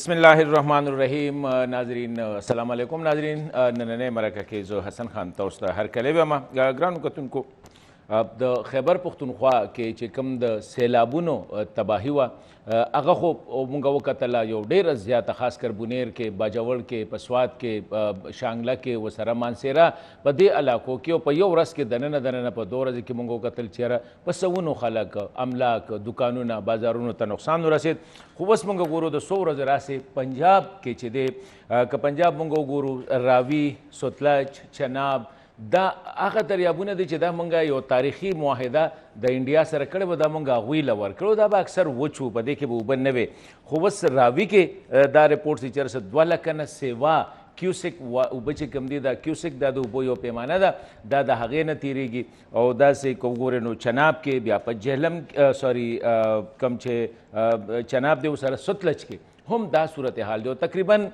बिस्मिल्लाहिर्रहमानिर्रहीम। नाजरीन अस्सलाम वालेकुम। नाजरीन नन्हे मरका के जो हसन खान तोस्ता हर कले मा ग्राउंड कतुन को अब द खैबर पख्तूनख्वा के चे कम द सैलाबुनो तबाही हुआ अगर खो मुंगा वकतला यो ढेर ज़्यादा खासकर बुनेर के बाजावड़ के पसवात के शांगला के व सरा मानसेरा पदे इलाकों के पयो रस के दनन दनन प दो रज के मुंगो कतल चेहरा पसवनो खलक अमलाक दुकानों ना बाजारों ता नुकसान रसीद खुबस मुंगो गुरु द सौ रज रासे पंजाब के चेदे क पंजाब मुंगो गुरु रावी सोतलज चनाब दा आखा दरियाबुने दी दा मंगा यो तारीखी मुआहिदा द इंडिया सर कड़े दा मंगा हुई लवर कड़ो दा अक्सर वो छू पदे के वो बनवे खुबस रावी के दा रिपोर्ट से चर से द्वाला कन सेवा क्यूसिक उबचे कमदी दा क्यूसिक दा दो बोयो पैमाना दा दा हगे न तीरेगी और दा से कोगोरे नो चनाब के व्यापक जहलम सॉरी कम छे चनाब दे सर सुतलच के हम दा सूरत हाल जो तकरीबन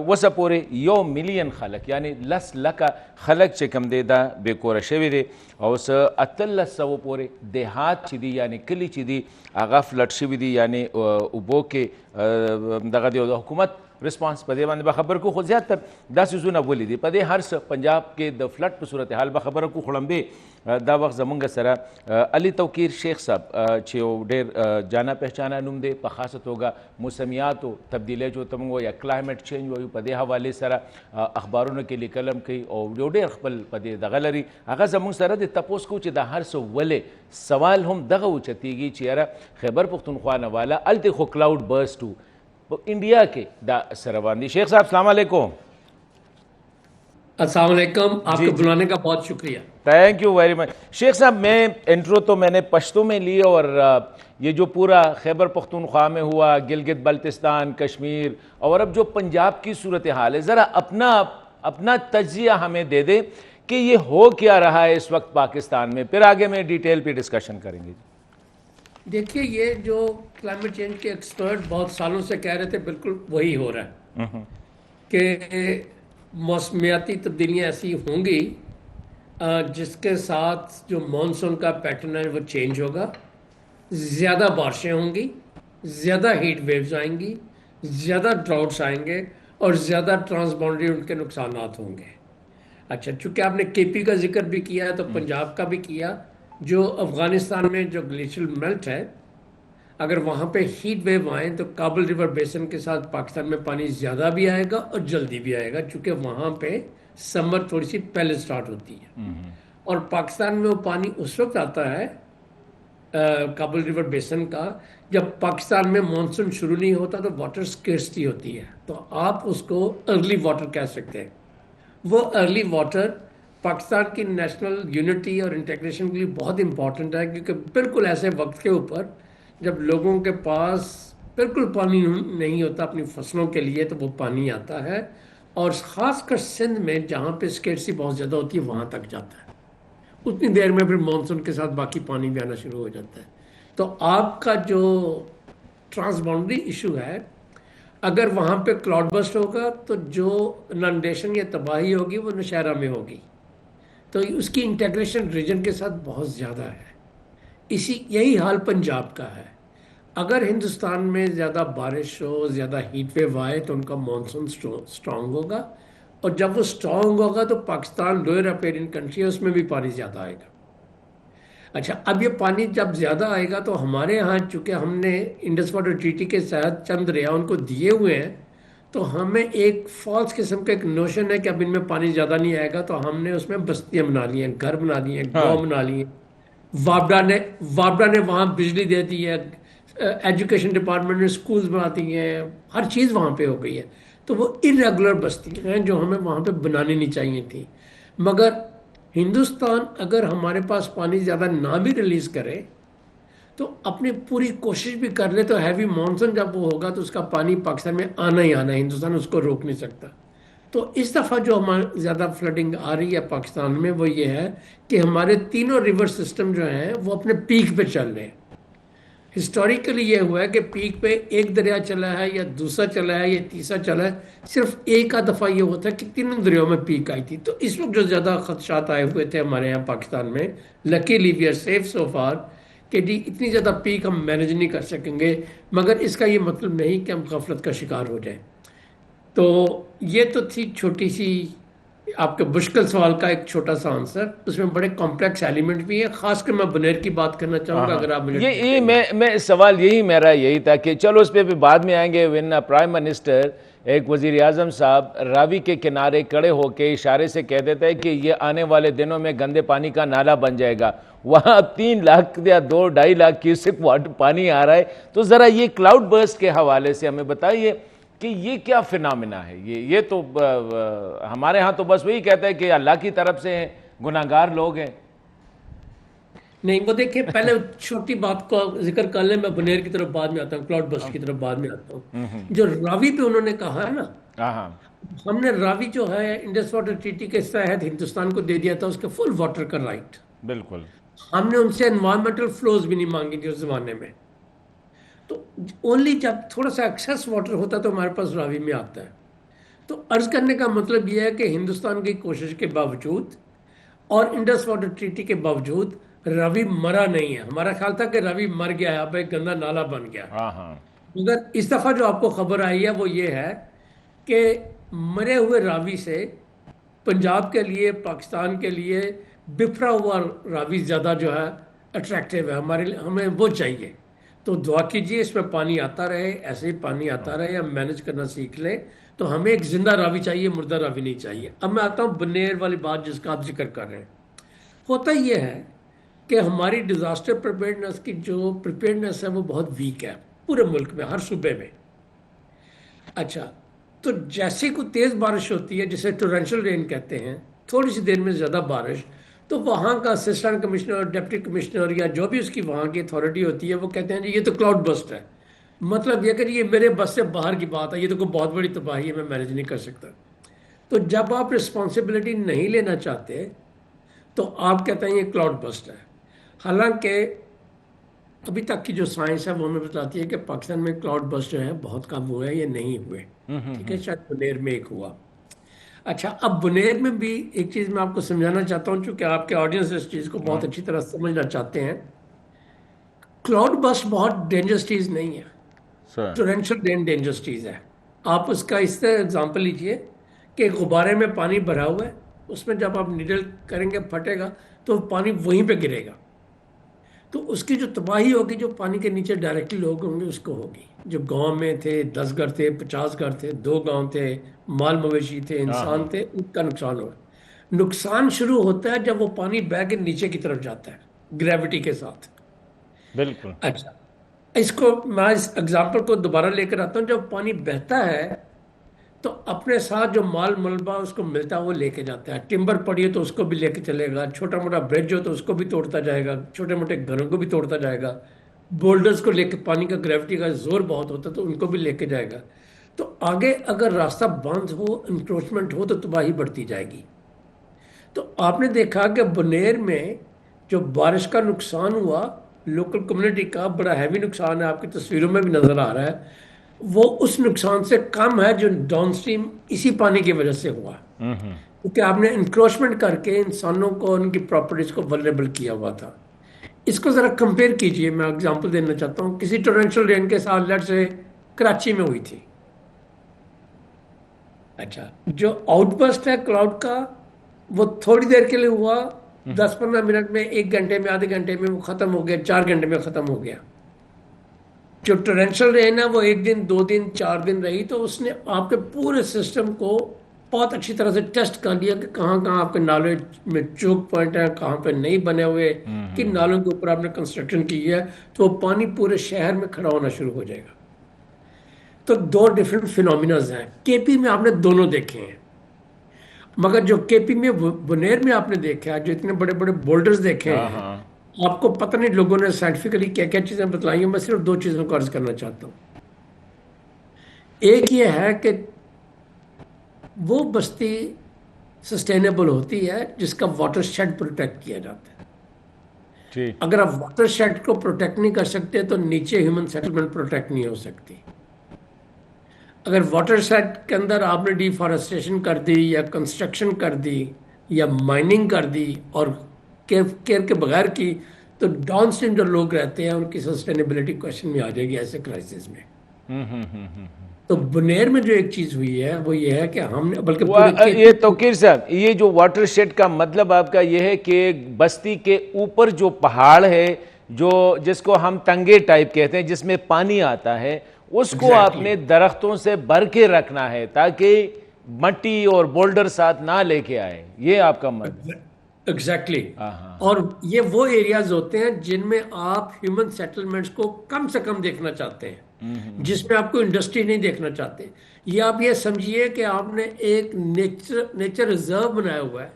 वस पोरे यो मिलियन खलक यानी लस लका खलक चे कम दे दा बेकोर शेवे दे और स अतल सव पोरे देहात चिदी यानी कली चिदी आगा फ्लड शिविदी यानी उबो के दगा दे हुकूमत रिस्पांस पदे बान बखबर को खुद ज़्यादातर 10 यूज़ुना बोली दी पदे हर पंजाब के द फ्लड पर सूरत हाल बखबर को खुड़म्बे दा वक्त जमंग सरा अली तौकीर शेख साहब छे ढेर जाना पहचाना नुमदे पखासत होगा मौसमियात तब्दीली जो तमंगो या क्लाइमेट चेंज हो पदे हवाले सरा अखबारों के लिए कलम कई और जो ढेर खपल पदे दगलरी आगा जमंग सरा दे तपोस को दा हर सो वले सवाल हम दगा उचतीगी चेहरा खैबर पख्तूनख्वा वाला अलते खो क्लाउड बर्स्ट टू इंडिया के दा सरवानी शेख साहब अस्सलाम वालेकुम। अस्सलाम वालेकुम, आपको बुलाने का बहुत शुक्रिया। Thank you very much Sheikh साहब। मैं इंट्रो तो मैंने पश्तो में ली और ये जो पूरा खैबर पख्तूनख्वा में हुआ, गिलगित बल्तिस्तान, कश्मीर और अब जो पंजाब की सूरत हाल है, ज़रा अपना अपना तज्जिया हमें दे दे कि ये हो क्या रहा है इस वक्त पाकिस्तान में, फिर आगे में डिटेल पे डिस्कशन करेंगे। देखिए, ये जो क्लाइमेट चेंज के एक्सपर्ट बहुत सालों से कह रहे थे, बिल्कुल वही हो रहा है कि मौसमियाती तब्दीलियाँ ऐसी होंगी जिसके साथ जो मानसून का पैटर्न है वो चेंज होगा, ज़्यादा बारिशें होंगी, ज़्यादा हीट वेव्स आएंगी, ज़्यादा ड्राउट्स आएंगे और ज़्यादा ट्रांसबाउंडरी उनके नुकसानात होंगे। अच्छा, चूँकि आपने केपी का जिक्र भी किया है तो पंजाब का भी किया। जो अफ़गानिस्तान में जो ग्लेशियल मेल्ट है, अगर वहाँ पे हीट वेव आए तो काबुल रिवर बेसन के साथ पाकिस्तान में पानी ज़्यादा भी आएगा और जल्दी भी आएगा, क्योंकि वहाँ पे समर थोड़ी सी पहले स्टार्ट होती है। और पाकिस्तान में वो पानी उस वक्त आता है काबुल रिवर बेसन का जब पाकिस्तान में मानसून शुरू नहीं होता, तो वाटर स्केर्सिटी होती है। तो आप उसको अर्ली वाटर कह सकते हैं। वो अर्ली वाटर पाकिस्तान की नेशनल यूनिटी और इंटीग्रेशन के लिए बहुत इंपॉर्टेंट है, क्योंकि बिल्कुल ऐसे वक्त के ऊपर जब लोगों के पास बिल्कुल पानी नहीं होता अपनी फसलों के लिए, तो वो पानी आता है और ख़ासकर सिंध में जहाँ पे स्केर्सिटी बहुत ज़्यादा होती है वहाँ तक जाता है। उतनी देर में फिर मानसून के साथ बाकी पानी भी आना शुरू हो जाता है। तो आपका जो ट्रांसबाउंडरी इशू है, अगर वहाँ पे क्लाउड बस्ट होगा तो जो इनंडेशन या तबाही होगी वो नौशहरा में होगी, तो उसकी इंटीग्रेशन रीजन के साथ बहुत ज़्यादा है। यही हाल पंजाब का है। अगर हिंदुस्तान में ज़्यादा बारिश हो, ज़्यादा हीट वेव आए तो उनका मानसून स्ट्रॉन्ग होगा, और जब वो स्ट्रॉन्ग होगा तो पाकिस्तान लोअर अपेरियन कंट्री है, उसमें भी पानी ज़्यादा आएगा। अच्छा, अब ये पानी जब ज़्यादा आएगा तो हमारे यहाँ चूँकि हमने इंडस वाटर ट्रीटी के तहत चंद दरिया उनको दिए हुए हैं, तो हमें एक फॉल्स किस्म का एक नोशन है कि अब इनमें पानी ज़्यादा नहीं आएगा, तो हमने उसमें बस्तियाँ बना ली हैं, घर बना लिए हैं, गाँव बना लिए हैं। वापडा ने वहाँ बिजली दे दी है, एजुकेशन डिपार्टमेंट ने स्कूल्स बना दिए हैं, हर चीज़ वहाँ पे हो गई है। तो वो इरेगुलर बस्तियाँ हैं जो हमें वहाँ पे बनानी नहीं चाहिए थी। मगर हिंदुस्तान अगर हमारे पास पानी ज़्यादा ना भी रिलीज़ करे तो अपनी पूरी कोशिश भी कर ले, तो हैवी मानसून जब वो होगा तो उसका पानी पाकिस्तान में आना ही आना है, हिंदुस्तान उसको रोक नहीं सकता। तो इस दफ़ा जो हमारे ज़्यादा फ्लडिंग आ रही है पाकिस्तान में वो ये है कि हमारे तीनों रिवर सिस्टम जो हैं वो अपने पीक पे चल रहे हैं। हिस्टोरिकली ये हुआ है कि पीक पे एक दरिया चला है या दूसरा चला है या तीसरा चला है, सिर्फ एक आध दफ़ा ये होता है कि तीनों दरियाओं में पीक आई थी। तो इस वक्त जो ज़्यादा खदशात आए हुए थे हमारे यहाँ पाकिस्तान में, luckily we are safe so far कि जी इतनी ज़्यादा पीक हम मैनेज नहीं कर सकेंगे, मगर इसका ये मतलब नहीं कि हम गफलत का शिकार हो जाएं। तो ये तो थी छोटी सी आपके मुश्किल सवाल का एक छोटा सा आंसर। उसमें बड़े कॉम्प्लेक्स एलिमेंट भी है, खासकर मैं बुनेर की बात करना हाँ चाहूँगा हाँ, अगर आप मुझे टाइम ये देंगे। मैं सवाल यही मेरा यही था कि चलो उस पर भी बाद में आएंगे। विन प्राइम मिनिस्टर एक वजीर आजम साहब रावी के किनारे खड़े होकर इशारे से कह देते हैं कि ये आने वाले दिनों में गंदे पानी का नाला बन जाएगा, वहाँ 3 लाख या 2-2.5 लाख क्यूसेक वाटर पानी आ रहा है। तो ज़रा ये क्लाउड बर्स्ट के हवाले से हमें बताइए कि ये क्या फिनोमिना है। ये तो हमारे यहाँ तो बस वही कहते हैं कि अल्लाह की तरफ से हैं, गुनाहगार लोग हैं। नहीं, वो देखिए पहले छोटी बात को जिक्र कर लें, मैं बुनेर की तरफ बाद में आता हूँ, क्लाउड बस्ट की तरफ बाद में आता हूँ। जो रावी पे उन्होंने कहा है ना, हाँ हाँ, हमने रावी जो है इंडस वाटर ट्रीटी के तहत हिंदुस्तान को दे दिया था, उसके फुल वाटर का राइट। बिल्कुल। हमने उनसे एनवायरमेंटल फ्लोज भी नहीं मांगी थी उस जमाने में। तो ओनली जब थोड़ा सा एक्सेस वाटर होता है तो हमारे पास रावी में आता है। तो अर्ज करने का मतलब यह है कि हिंदुस्तान की कोशिश के बावजूद और इंडस वाटर ट्रीटी के बावजूद रवि मरा नहीं है। हमारा ख्याल था कि रवि मर गया है, अब एक गंदा नाला बन गया। हाँ हाँ, मगर इस दफा जो आपको खबर आई है वो ये है कि मरे हुए रावी से पंजाब के लिए, पाकिस्तान के लिए बिफरा हुआ रावी ज़्यादा जो है अट्रैक्टिव है हमारे लिए, हमें वो चाहिए। तो दुआ कीजिए इसमें पानी आता रहे, ऐसे ही पानी आता रहे, हम मैनेज करना सीख लें। तो हमें एक जिंदा रावी चाहिए, मुर्दा रावी नहीं चाहिए। अब मैं आता हूँ बनेर वाली बात जिसका आप जिक्र कर रहे हैं। होता यह है कि हमारी डिज़ास्टर प्रिपेयर्डनेस की जो प्रिपेयर्डनेस है वो बहुत वीक है पूरे मुल्क में, हर सूबे में। अच्छा, तो जैसे कोई तेज़ बारिश होती है जिसे टोरेंशियल रेन कहते हैं, थोड़ी सी देर में ज़्यादा बारिश, तो वहाँ का असिस्टेंट कमिश्नर, डिप्टी कमिश्नर या जो भी उसकी वहाँ की अथॉरिटी होती है वो कहते हैं जी ये तो क्लाउड बस्ट है। मतलब ये कि ये मेरे बस से बाहर की बात है, ये तो कोई बहुत बड़ी तबाही है, मैं मैनेज नहीं कर सकता। तो जब आप रिस्पॉन्सिबिलिटी नहीं लेना चाहते तो आप कहते हैं ये क्लाउड बस्ट है। हालांकि अभी तक की जो साइंस है वो हमें बताती है कि पाकिस्तान में क्लाउड बस्ट जो है बहुत कम हुए हैं, ये नहीं हुए। ठीक है, शायद बुनेर में एक हुआ। अच्छा, अब बुनेर में भी एक चीज़ मैं आपको समझाना चाहता हूँ, चूंकि आपके ऑडियंस इस चीज़ को बहुत अच्छी तरह समझना चाहते हैं। क्लाउड बस्ट बहुत डेंजरस चीज़ नहीं है, सर। टोरेंशियल रेन डेंजरस चीज़ है। आप उसका इस तरह एग्जाम्पल लीजिए कि गुब्बारे में पानी भरा हुआ है, उसमें जब आप निडल करेंगे फटेगा तो पानी वहीं पे गिरेगा। तो उसकी जो तबाही होगी, जो पानी के नीचे डायरेक्टली लोग होंगे उसको होगी। जो गांव में थे 10 घर थे, 50 घर थे, 2 गांव थे, माल मवेशी थे, हाँ इंसान हाँ, थे, उनका नुकसान हो। नुकसान शुरू होता है जब वो पानी बह के नीचे की तरफ जाता है ग्रेविटी के साथ। बिल्कुल। अच्छा, इसको मैं इस एग्जाम्पल को दोबारा लेकर आता हूँ। जब पानी बहता है तो अपने साथ जो माल मलबा उसको मिलता है वो लेके जाता है। टिम्बर पड़ी है तो उसको भी लेके चलेगा, छोटा मोटा ब्रिज हो तो उसको भी तोड़ता जाएगा, छोटे मोटे घरों को भी तोड़ता जाएगा, बोल्डर्स को लेके, पानी का ग्रेविटी का जोर बहुत होता है तो उनको भी लेके जाएगा। तो आगे अगर रास्ता बंद हो, इंक्रोचमेंट हो, तो तबाही बढ़ती जाएगी। तो आपने देखा कि बुनेर में जो बारिश का नुकसान हुआ लोकल कम्युनिटी का, बड़ा हैवी नुकसान है, आपकी तस्वीरों में भी नजर आ रहा है, वो उस नुकसान से कम है जो डाउनस्ट्रीम इसी पानी की वजह से हुआ। क्योंकि आपने इंक्रोचमेंट करके इंसानों को, उनकी प्रॉपर्टीज को वल्नरेबल किया हुआ था। इसको जरा कंपेयर कीजिए, मैं एग्जांपल देना चाहता हूँ किसी टोरेंशियल रेन के साथ। लेट से कराची में हुई थी। अच्छा, जो आउटबर्स्ट है क्लाउड का वो थोड़ी देर के लिए हुआ, 10-15 मिनट में, 1 घंटे में, आधे घंटे में वो खत्म हो गया, 4 घंटे में खत्म हो गया। जो टोरेंशियल रेन है वो 1 दिन, 2 दिन, 4 दिन रही, तो उसने आपके पूरे सिस्टम को बहुत अच्छी तरह से टेस्ट कर लिया कि कहाँ कहाँ आपके नाले में चोक पॉइंट है, कहाँ पे नहीं बने हुए, किन नालों के ऊपर आपने कंस्ट्रक्शन की है। तो वो पानी पूरे शहर में खड़ा होना शुरू हो जाएगा। तो 2 डिफरेंट फिनोमिनाज हैं। केपी में आपने दोनों देखे हैं, मगर जो केपी में, बुनेर में आपने देखा है, जो इतने बड़े बड़े बोल्डर्स देखे हाँ हैं, हाँ, आपको पता नहीं लोगों ने साइंटिफिकली क्या क्या चीज़ें बतलाई हैं। मैं सिर्फ 2 चीज़ों को अर्ज करना चाहता हूँ। एक ये है कि वो बस्ती सस्टेनेबल होती है जिसका वाटर शेड प्रोटेक्ट किया जाता है। ठीक। अगर आप वाटर शेड को प्रोटेक्ट नहीं कर सकते तो नीचे ह्यूमन सेटलमेंट प्रोटेक्ट नहीं हो सकती। अगर वाटर शेड के अंदर आपने डिफॉरेस्टेशन कर दी या कंस्ट्रक्शन कर दी या माइनिंग कर दी और केयर के बगैर की, तो डाउन स्ट्रीम जो लोग रहते हैं उनकी सस्टेनेबिलिटी क्वेश्चन में आ जाएगी ऐसे क्राइसिस में। तो बुनेर में जो एक चीज हुई है वो ये है कि हमने बल्कि पूरे ये तौकीर साहब, ये जो वाटर शेड का मतलब आपका ये है कि बस्ती के ऊपर जो पहाड़ है, जो जिसको हम तंगे टाइप कहते हैं, जिसमें पानी आता है, उसको Exactly. आपने दरख्तों से भर के रखना है ताकि मट्टी और बोल्डर साथ ना लेके आए, ये आपका मतलब। एग्जैक्टली हाँ। और ये वो एरियाज होते हैं जिनमें आप ह्यूमन सेटलमेंट्स को कम से कम देखना चाहते हैं, जिसमें आपको इंडस्ट्री नहीं देखना चाहते। ये आप ये समझिए कि आपने एक नेचर रिजर्व बनाया हुआ है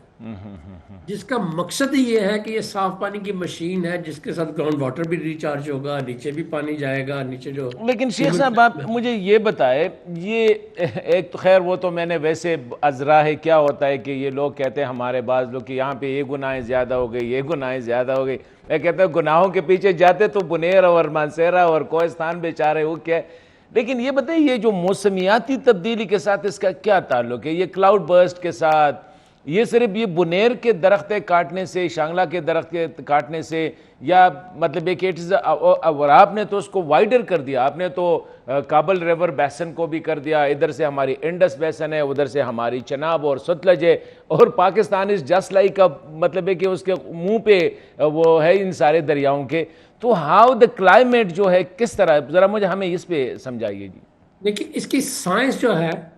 जिसका मकसद ही ये है कि ये साफ पानी की मशीन है जिसके साथ ग्राउंड वाटर भी रिचार्ज होगा, नीचे भी पानी जाएगा, नीचे जो। लेकिन शेख साहब आप मुझे ये बताए, ये एक तो खैर वो तो मैंने वैसे अजरा है, क्या होता है कि ये लोग कहते हैं हमारे बाज लोग कि यहाँ पे ये गुनाहें ज़्यादा हो गई, ये गुनाहें ज़्यादा हो गई। मैं कहता हूँ गुनाहों के पीछे जाते तो बुनेर और मानसेरा और कोहिस्तान बेचारे वो क्या। लेकिन ये बताइए, ये जो मौसमियाती तब्दीली के साथ इसका क्या ताल्लुक है, ये क्लाउड बर्स्ट के साथ, ये सिर्फ ये बुनेर के दरख्त काटने से, शांगला के दरख्त के काटने से, या मतलब एक इट इज़, और आपने तो उसको वाइडर कर दिया, आपने तो काबल रिवर बैसन को भी कर दिया, इधर से हमारी इंडस बैसन है, उधर से हमारी चनाब और सतलज है, और पाकिस्तान इस जस्ट लाइक का मतलब है कि उसके मुंह पे वो है इन सारे दरियाओं के। तो हाउ द क्लाइमेट जो है किस तरह, ज़रा मुझे हमें इस पे समझाइए जी। देखिए इसकी साइंस जो है,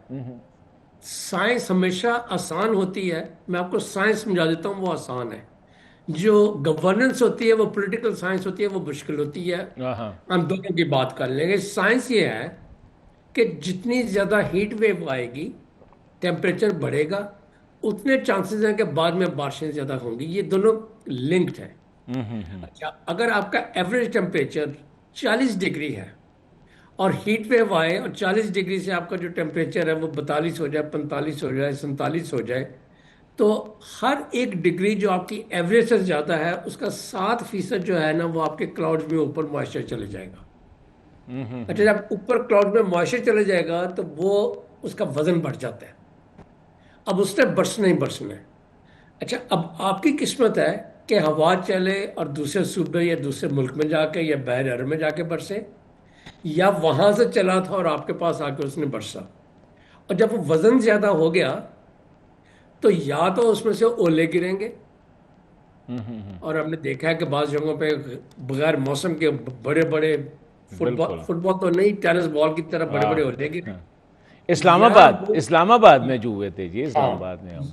साइंस हमेशा आसान होती है। मैं आपको साइंस समझा देता हूँ, वो आसान है। जो गवर्नेंस होती है, वो पॉलिटिकल साइंस होती है, वो मुश्किल होती है। हाँ। हम दोनों की बात कर लेंगे। साइंस ये है कि जितनी ज़्यादा हीट वेव आएगी, टेम्परेचर बढ़ेगा, उतने चांसेस हैं कि बाद में बारिशें ज़्यादा होंगी। ये दोनों लिंक्ड है। अच्छा, अगर आपका एवरेज टेम्परेचर 40 डिग्री है और हीट वेव आए और 40 डिग्री से आपका जो टेम्परेचर है वो 42 हो जाए, 45 हो जाए, 47 हो जाए, तो हर एक डिग्री जो आपकी एवरेज से ज़्यादा है उसका 7% जो है ना वो आपके क्लाउड्स में ऊपर मॉइस्चर चले जाएगा। अच्छा, जब ऊपर क्लाउड में मॉइस्चर चले जाएगा तो वो उसका वजन बढ़ जाता है। अब उसने बरसना ही बरसना है। अच्छा, अब आपकी किस्मत है कि हवा चले और दूसरे सूबे या दूसरे मुल्क में जाके या बहर अरब में जाके बरसे, या वहां से चला था और आपके पास आकर उसने बरसा। और जब वो वजन ज्यादा हो गया तो या तो उसमें से ओले गिरेंगे, और हमने देखा है कि बाज़ जगहों पे बगैर मौसम के बड़े बड़े फुटबॉल फुटबॉल तो नहीं, टेनिस बॉल की तरह बड़े बड़े ओले गिरे। या वो इस्लामाबाद में जो हुए थे जी, इस्लामाबाद में हम।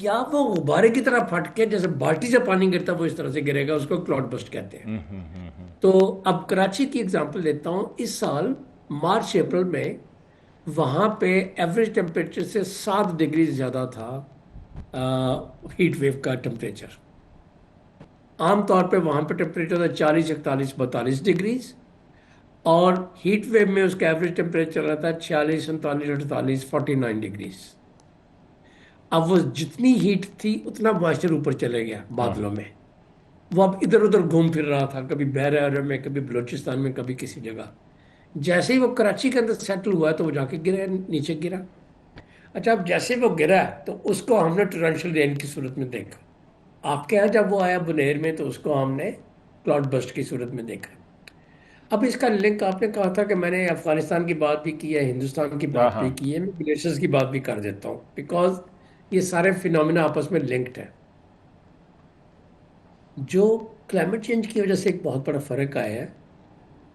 या वो गुब्बारे की तरह फट के, जैसे बाल्टी से पानी गिरता है वो इस तरह से गिरेगा, उसको क्लाउड बस्ट कहते हैं। तो अब कराची की एग्जांपल लेता हूँ। इस साल मार्च अप्रैल में वहाँ पे एवरेज टेम्परेचर से 7 डिग्री ज़्यादा था हीट वेव का टेम्परेचर। आमतौर पे वहाँ पे टेम्परेचर था 40, 41, 42 डिग्रीज, और हीट वेव में उसका एवरेज टेम्परेचर रहता है 46, 47, 48, 49 डिग्रीज। अब वो जितनी हीट थी उतना मॉइस्चर ऊपर चले गया बादलों में। वो अब इधर उधर घूम फिर रहा था, कभी बहर अरब में, कभी बलूचिस्तान में, कभी किसी जगह। जैसे ही वो कराची के अंदर सेटल हुआ तो वो जाके गिरा, नीचे गिरा। अच्छा, अब जैसे वो गिरा तो उसको हमने टोरेंशियल रेन की सूरत में देखा। आपके यहाँ जब वो आया बुनेर में तो उसको हमने क्लाउड बस्ट की सूरत में देखा। अब इसका लिंक आपने कहा था कि मैंने अफगानिस्तान की बात भी की है, हिंदुस्तान की बात भी की है, मैं ग्लेशियर्स की बात भी कर देता हूँ, बिकॉज ये सारे फिनोमिना आपस में लिंक्ड है। जो क्लाइमेट चेंज की वजह से एक बहुत बड़ा फर्क आया है,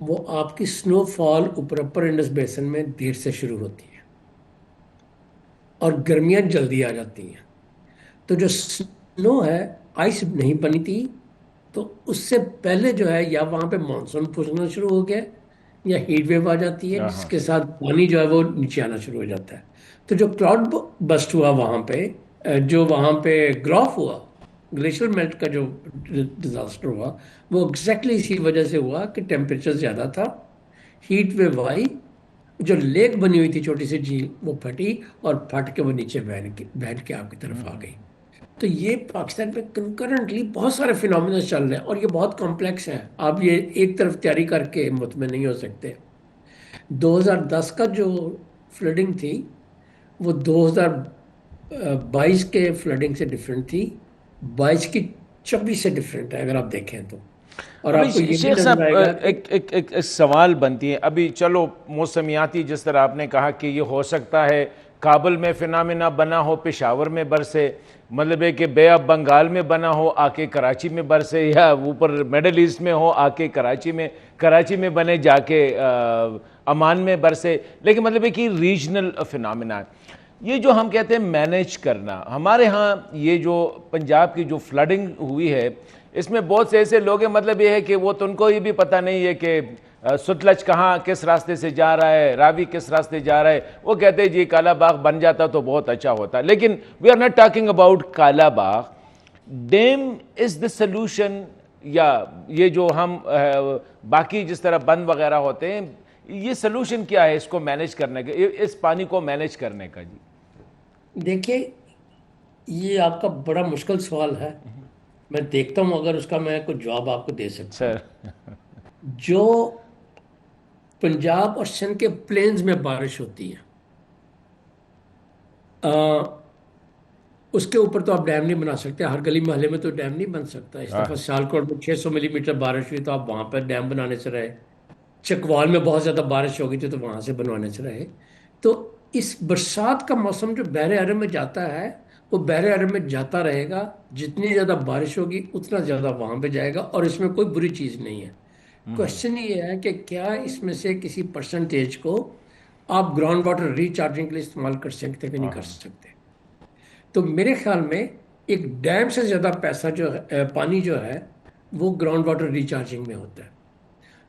वो आपकी स्नोफॉल ऊपर अपर इंडस बेसिन में देर से शुरू होती है और गर्मियां जल्दी आ जाती हैं। तो जो स्नो है, आइस नहीं बनी थी, तो उससे पहले जो है या वहाँ पे मानसून पहुंचना शुरू हो गया, या हीट वेव आ जाती है जिसके साथ पानी जो है वो नीचे आना शुरू हो जाता है। तो जो क्लाउड बस्ट हुआ वहाँ पे, जो वहाँ पे ग्रॉफ हुआ, ग्लेशियर मेल्ट का जो डिजास्टर हुआ, वो एग्जैक्टली इसी वजह से हुआ कि टेम्परेचर ज़्यादा था, हीट वेव आई, जो लेक बनी हुई थी छोटी सी झील वो फटी, और फट के वो नीचे बहन के आपकी तरफ आ गई। तो ये पाकिस्तान में कंकरेंटली बहुत सारे फिनोमिना चल रहे हैं और ये बहुत कॉम्प्लेक्स है। आप ये एक तरफ तैयारी करके मुतमिन नहीं हो सकते। 2010 का जो फ्लडिंग थी वो 2022 के फ्लडिंग से डिफरेंट थी, 22 की 24 से डिफरेंट है अगर आप देखें तो। और अभी आपको ये भी शेख नजर साहब आएगा कि एक सवाल बनती है। अभी चलो मौसमियाती जिस तरह आपने कहा कि ये हो सकता है काबुल में फिनामिना बना हो, पेशावर में बरसे, मतलब है कि बे ऑफ बंगाल में बना हो आके कराची में बरसे, या ऊपर मिडल ईस्ट में हो आके कराची में बने जाके अमान में बरसे, लेकिन मतलब है कि रीजनल फिनामिना है। ये जो हम कहते हैं मैनेज करना, हमारे यहाँ ये जो पंजाब की जो फ्लडिंग हुई है इसमें बहुत से ऐसे लोग हैं, मतलब ये है कि वो तो उनको ये भी पता नहीं है कि सुतलज कहाँ किस रास्ते से जा रहा है, रावी किस रास्ते जा रहा है। वो कहते हैं जी काला बाग बन जाता तो बहुत अच्छा होता, लेकिन we are not talking about Kala Bagh. Dam is the solution, या ये जो हम बाकी जिस तरह बंद वगैरह होते हैं, ये सोल्यूशन क्या है इसको मैनेज करने के, इस पानी को मैनेज करने का? जी देखिए, ये आपका बड़ा मुश्किल सवाल है। मैं देखता हूं अगर उसका मैं कुछ जवाब आपको दे सकता हूँ। सर। जो पंजाब और सिंध के प्लेन्स में बारिश होती है, अ, उसके ऊपर तो आप डैम नहीं बना सकते। हर गली मोहल्ले में तो डैम नहीं बन सकता। इस दफ़ा हाँ। सियालकोट में 600 मिलीमीटर बारिश हुई तो आप वहां पर डैम बनाने से रहे। चकवाल में बहुत ज़्यादा बारिश हो गई थी तो वहां से बनवाने से रहे। तो इस बरसात का मौसम जो बहरे अरब में जाता है, वो बहरे अरब में जाता रहेगा। जितनी ज़्यादा बारिश होगी उतना ज़्यादा वहां पे जाएगा, और इसमें कोई बुरी चीज़ नहीं है। क्वेश्चन ये है कि क्या इसमें से किसी परसेंटेज को आप ग्राउंड वाटर रिचार्जिंग के लिए इस्तेमाल कर सकते हैं कि नहीं कर हाँ। सकते। तो मेरे ख्याल में एक डैम से ज़्यादा पैसा जो है, पानी जो है, वो ग्राउंड वाटर रिचार्जिंग में होता है।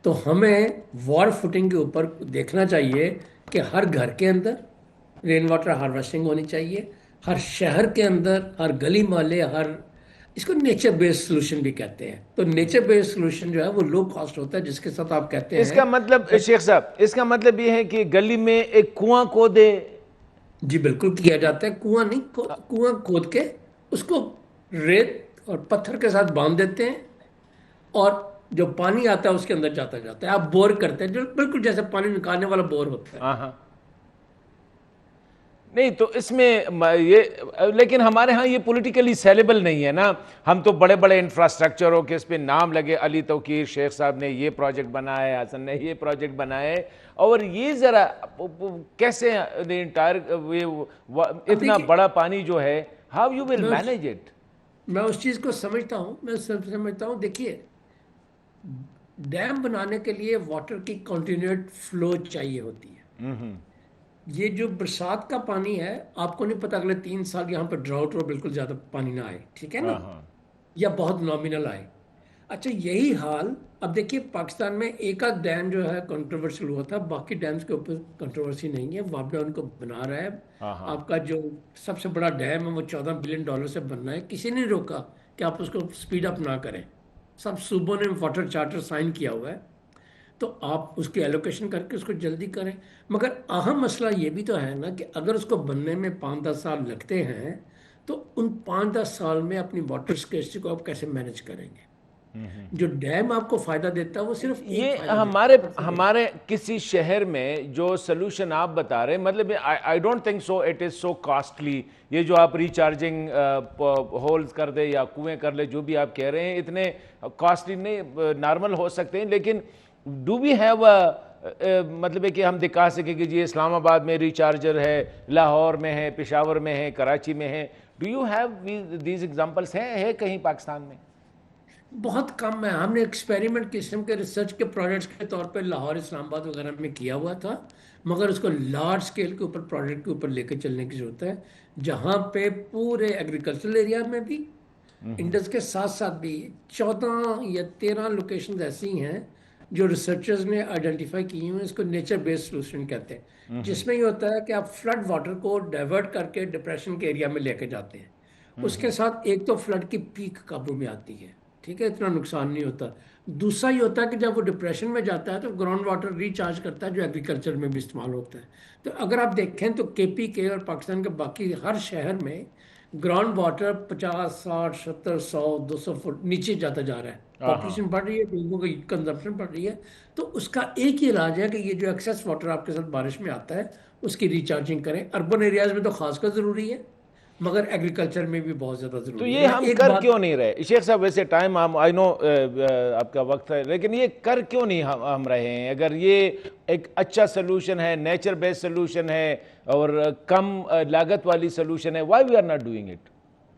तो हमें वॉर फुटिंग के ऊपर देखना चाहिए कि हर घर के अंदर रेन वाटर हार्वेस्टिंग होनी चाहिए। हर शहर के अंदर, हर गली मोहल्ले, हर, इसको नेचर बेस्ड सोल्यूशन भी कहते हैं। तो नेचर बेस्ड सोल्यूशन जो है वो लो कॉस्ट होता है, जिसके साथ आप कहते हैं। इसका मतलब शेख साहब, इसका मतलब ये है कि गली में एक कुआं खोदे। जी बिल्कुल किया जाता है। कुआं नहीं, कुआं खोद के उसको रेत और पत्थर के साथ बांध देते हैं, और जो पानी आता है उसके अंदर जाता जाता है। आप बोर करते हैं जो बिल्कुल जैसे पानी निकालने वाला बोर होता है। हाँ हाँ। नहीं तो इसमें लेकिन हमारे यहाँ ये पॉलिटिकली सेलेबल नहीं है ना। हम तो बड़े बड़े इंफ्रास्ट्रक्चरों के इस पे नाम लगे, अली तौकीर शेख साहब ने ये प्रोजेक्ट बनाया है, हसन ने ये प्रोजेक्ट बनाया है, और ये जरा कैसे इंटायर अब इतना देखिए, बड़ा पानी जो है, हाउ यू विल मैं उस मैनेज इट? मैं उस चीज को समझता हूँ। मैं समझता हूँ। देखिए, डैम बनाने के लिए वाटर की कंटिन्यूट फ्लो चाहिए होती है। ये जो बरसात का पानी है, आपको नहीं पता अगले 3 साल यहाँ पर ड्राउट और बिल्कुल ज्यादा पानी ना आए, ठीक है ना, हाँ हाँ। या बहुत नॉमिनल आए। अच्छा, यही हाल अब देखिए पाकिस्तान में एक आध डैम जो है कंट्रोवर्शियल हुआ था, बाकी डैम्स के ऊपर कंट्रोवर्सी नहीं है। वापडा उनको बना रहा है। हाँ हाँ। आपका जो सबसे बड़ा डैम है वो $14 बिलियन से बनना है। किसी ने रोका कि आप उसको स्पीड अप ना करें। सब सूबों ने वाटर चार्टर साइन किया हुआ है। तो आप उसकी एलोकेशन करके उसको जल्दी करें। मगर अहम मसला ये भी तो है ना कि अगर उसको बनने में 5-10 साल लगते हैं, तो उन 5-10 साल में अपनी वाटर स्केर्सिटी को आप कैसे मैनेज करेंगे। जो डैम आपको फायदा देता है वो सिर्फ एक ये फायदा देता है, हमारे ऊपर से नहीं। हमारे किसी शहर में जो सोल्यूशन आप बता रहे हैं, मतलब I don't think so it is so costly. ये जो आप रिचार्जिंग होल्स कर दे या कुएं कर ले, जो भी आप कह रहे हैं, इतने कॉस्टली नहीं, नॉर्मल हो सकते हैं। लेकिन डू वी हैव मतलब है कि हम दिखा सकें कि जी इस्लामाबाद में रिचार्जर है, लाहौर में है, पेशावर में है, कराची में है? Do you have these examples? है कहीं पाकिस्तान में? बहुत कम है। हमने एक्सपेरिमेंट किस्म के रिसर्च के प्रोजेक्ट्स के तौर पे लाहौर, इस्लामाबाद वगैरह में किया हुआ था। मगर उसको लार्ज स्केल के ऊपर, प्रोजेक्ट के ऊपर लेके चलने की जरूरत है, जहाँ पे पूरे एग्रीकल्चरल एरिया में भी, इंडस के साथ साथ भी 14 या 13 लोकेशन ऐसी हैं जो रिसर्चर्स ने आइडेंटिफाई की हुई हैं। इसको नेचर बेस्ड सोल्यूशन कहते हैं, जिसमें ये होता है कि आप फ्लड वाटर को डाइवर्ट करके डिप्रेशन के एरिया में लेके जाते हैं। उसके साथ एक तो फ्लड की पीक काबू में आती है, ठीक है, इतना नुकसान नहीं होता। दूसरा ये होता है कि जब वो डिप्रेशन में जाता है तो ग्राउंड वाटर रिचार्ज करता है, जो एग्रीकल्चर में भी इस्तेमाल होता है। तो अगर आप देखें तो केपी के और पाकिस्तान के बाकी हर शहर में ग्राउंड वाटर 50, 60, 70, 100, 200 फुट नीचे जाता जा रहा है। हाँ हाँ। पॉपुलेशन बढ़ रही है, लोगों की कंजप्शन बढ़ रही है। तो उसका एक ही इलाज है कि ये जो एक्सेस वाटर आपके साथ बारिश में आता है उसकी रिचार्जिंग करें। अर्बन एरियाज में तो खासकर ज़रूरी है। मगर एग्रीकल्चर में भी बहुत ज़्यादा तो ज़रूरी ये है। मैं हम एक कर बात क्यों नहीं रहे शेख साहब? वैसे टाइम हम आई नो आपका वक्त है, लेकिन ये कर क्यों नहीं हम रहे हैं? अगर ये एक अच्छा सोल्यूशन है, नेचर बेस्ड सोल्यूशन है और कम लागत वाली सोल्यूशन है, why we are not doing it?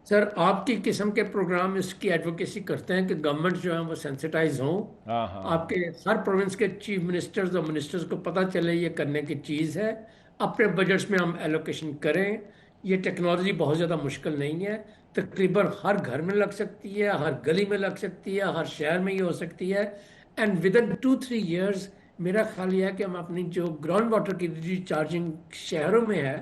Sir, आपकी किस्म के प्रोग्राम इसकी एडवोकेसी करते हैं कि गवर्नमेंट जो है वो सेंसिटाइज हों, हाँ हाँ हाँ। आपके हर प्रोविंस के चीफ मिनिस्टर्स और मिनिस्टर्स को पता चले ये करने की चीज़ है, अपने बजट्स में हम एलोकेशन करें। ये टेक्नोलॉजी बहुत ज़्यादा मुश्किल नहीं है, तकरीबन हर घर में लग सकती है, हर गली में लग सकती है, हर शहर में ये हो सकती है। एंड विद इन 2-3 years मेरा ख्याल यह है कि हम अपनी जो ग्राउंड वाटर की रिचार्जिंग शहरों में है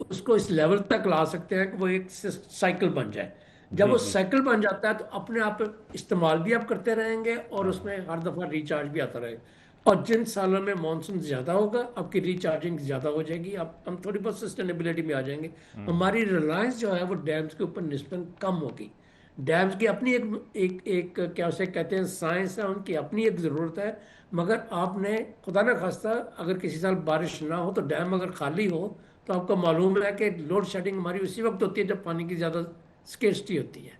उसको इस लेवल तक ला सकते हैं कि वो एक साइकिल बन जाए। जब जी वो जी। साइकिल बन जाता है तो अपने आप इस्तेमाल भी आप करते रहेंगे और हाँ उसमें हर दफ़ा रिचार्ज भी आता रहेगा। और जिन सालों में मानसून ज़्यादा होगा आपकी रिचार्जिंग ज़्यादा हो जाएगी, आप हम थोड़ी बहुत सस्टेनेबिलिटी में आ जाएंगे। हमारी रिलायंस जो है वो डैम्स के ऊपर निस्बतन कम होगी। डैम्स की अपनी एक क्या उसे कहते हैं साइंस है, उनकी अपनी एक ज़रूरत है। मगर आपने खुदा न खास्ता अगर किसी साल बारिश ना हो तो डैम अगर खाली हो तो आपको मालूम है कि लोड शेडिंग हमारी उसी वक्त होती है जब पानी की ज़्यादा स्केर्सिटी होती है,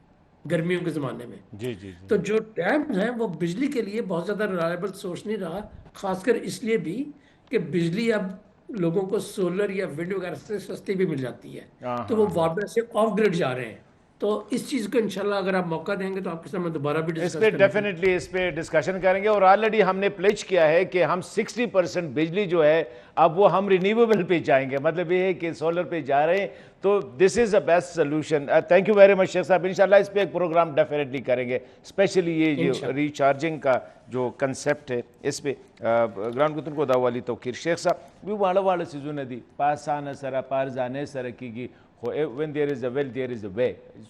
गर्मियों के ज़माने में। जी जी जी। तो जो डैम है वो बिजली के लिए बहुत ज़्यादा रिलायबल सोर्स नहीं रहा, खासकर इसलिए भी कि बिजली अब लोगों को सोलर या विंड वगैरह से सस्ती भी मिल जाती है, हाँ तो वो हाँ हाँ। वापस से ऑफ ग्रिड जा रहे हैं। तो इस चीज़ को इंशाल्लाह अगर आप मौका देंगे तो आपके सामने दोबारा भी इस डिस्कस पे करने की। डेफिनेटली इस पे डिस्कशन करेंगे और ऑलरेडी हमने प्लेज किया है कि हम 60% बिजली जो है अब वो हम रिन्यूएबल पे जाएंगे, मतलब ये है कि सोलर पे जा रहे हैं। तो this is the best solution. Thank you very much Sheikh साहब। इंशाल्लाह इस पे एक प्रोग्राम डेफिनेटली करेंगे, स्पेशली ये जो इंशाल्लाह। रिचार्जिंग का जो कंसेप्ट है इस पे। ग्राउंड कुतुन को दावाली तौकीर शेख साहब भी वाड़ा वाड़ा सीजू नदी पास आना सरा पार जाने सर की खो when there is a will there is a way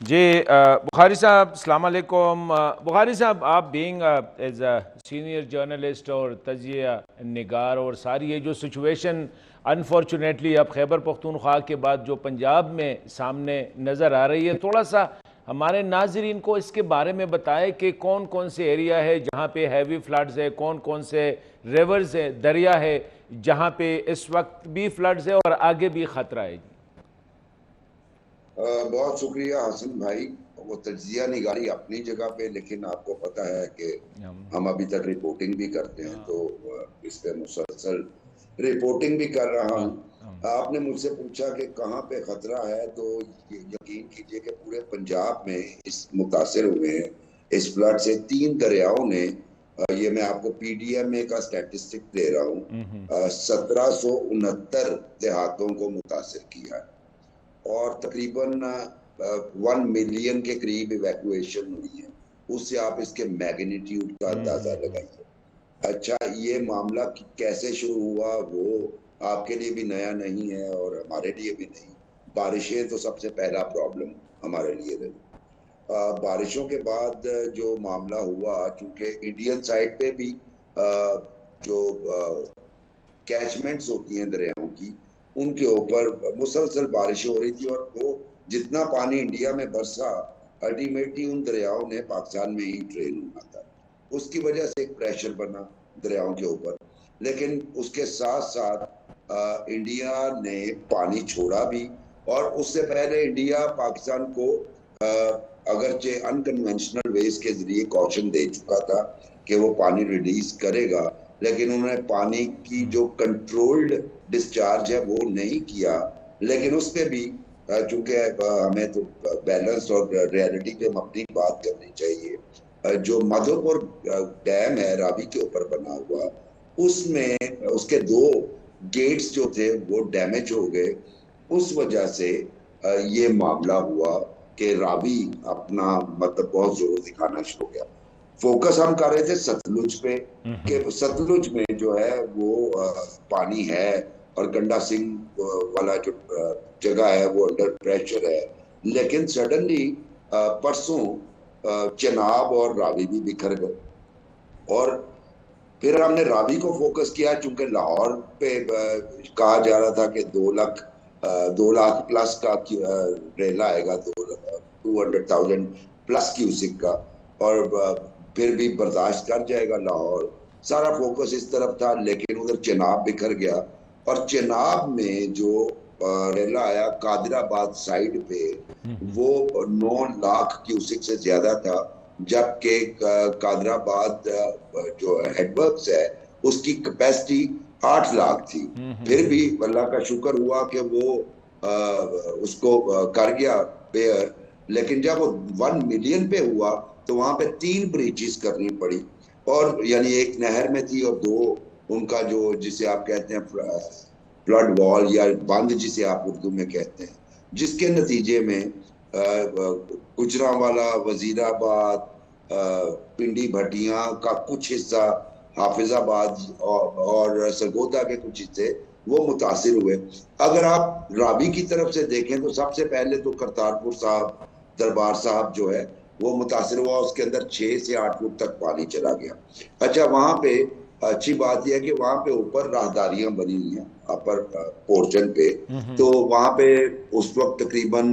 जी बुखारी साहब अस्सलाम वालेकुम। बुखारी साहब, आप being as a senior journalist और तजिया निगार और सारी ये जो सिचुएशन अनफॉर्चुनेटली अब खैबर पख्तूनख्वा के बाद जो पंजाब में सामने नज़र आ रही है, थोड़ा सा हमारे नाजरीन को इसके बारे में बताएं कि कौन कौन से एरिया है जहाँ पे हैवी फ्लड्स है, कौन कौन से रिवर्स है, दरिया है जहाँ पे इस वक्त भी फ्लड्स है और आगे भी ख़तरा है। बहुत शुक्रिया हसन भाई। वो तजिया निगारी अपनी जगह पे, लेकिन आपको पता है कि हम अभी तक रिपोर्टिंग भी करते हैं, तो इस पे मुसलसल रिपोर्टिंग भी कर रहा हूँ। आपने मुझसे पूछा कि कहाँ पे खतरा है, तो यकीन कीजिए कि पूरे पंजाब में इस मुतासिर हुए हैं इस फ्लड से 3 दरियाओं ने, ये मैं आपको PDMA का स्टैटिस्टिक दे रहा हूँ, 1769 देहातों को मुतासिर किया है और तकरीबन 1 मिलियन के करीब इवैक्यूएशन हुई है। उससे आप इसके मैग्नीट्यूड का अंदाजा लगाइए। अच्छा, ये मामला कैसे शुरू हुआ वो आपके लिए भी नया नहीं है और हमारे लिए भी नहीं। बारिशें तो सबसे पहला प्रॉब्लम हमारे लिए रही। बारिशों के बाद जो मामला हुआ, चूंकि इंडियन साइड पे भी जो कैचमेंट्स होती हैं दरियाओं की, उनके ऊपर मुसलसल बारिशें हो रही थी और वो जितना पानी इंडिया में बरसा अल्टीमेटली उन दरियाओं ने पाकिस्तान में ही ड्रेन होना था। उसकी वजह से एक प्रेशर बना दरियाओं के ऊपर, लेकिन उसके साथ साथ इंडिया ने पानी छोड़ा भी। और उससे पहले इंडिया पाकिस्तान को अगरचे अनकन्वेंशनल वेज के जरिए कॉशन दे चुका था कि वो पानी रिलीज करेगा, लेकिन उन्होंने पानी की जो कंट्रोल्ड डिस्चार्ज है वो नहीं किया। लेकिन उस पर भी चूंकि हमें तो बैलेंस और रियलिटी पे हम अपनी बात करनी चाहिए। जो माधोपुर डैम है रावी के ऊपर बना हुआ, उसमें उसके 2 गेट्स जो थे वो डैमेज हो गए। उस वजह से ये मामला हुआ कि रावी अपना मतलब बहुत जोर दिखाना शुरू हो गया। फोकस हम कर रहे थे सतलुज पे कि सतलुज में जो है वो पानी है और गंडा सिंह वाला जो जगह है वो अंडर प्रेशर है। लेकिन सडनली परसों चेनाब और रावी भी बिखर गए और फिर हमने रावी को फोकस किया क्योंकि लाहौर पे कहा जा रहा था कि 2 लाख प्लस का रेला आएगा, 200,000 प्लस क्यूसिक का, और फिर भी बर्दाश्त कर जाएगा लाहौर। सारा फोकस इस तरफ था, लेकिन उधर चेनाब बिखर गया और चेनाब में जो रेला आया कादिराबाद साइड पे वो 9 लाख क्यूसिक से ज्यादा था, जबकि कादराबाद जो हेडवर्क्स है उसकी कैपेसिटी 8 लाख थी। फिर भी अल्लाह का शुक्र हुआ कि वो उसको कर गया बेयर। लेकिन जब वो 1 मिलियन पे हुआ तो वहां पे 3 ब्रीचेस करनी पड़ी, और यानी एक नहर में थी और 2 उनका जो जिसे आप कहते हैं फ्लड वॉल या बंद जिसे आप उर्दू में कहते हैं, जिसके नतीजे में गुजरांवाला, वजीराबाद, पिंडी भटिया का कुछ हिस्सा, हाफिजाबाद और सरगोदा के कुछ हिस्से वो मुतासिर हुए। अगर आप रावी की तरफ से देखें तो सबसे पहले तो करतारपुर साहब, दरबार साहब जो है वो मुतासिर हुआ, उसके अंदर 6 से 8 फुट तक पानी चला गया। अच्छा, वहां पे अच्छी बात यह है कि वहां पे ऊपर राहदारियां बनी हुई हैं अपर पोर्शन पे, तो वहां पे उस वक्त तकरीबन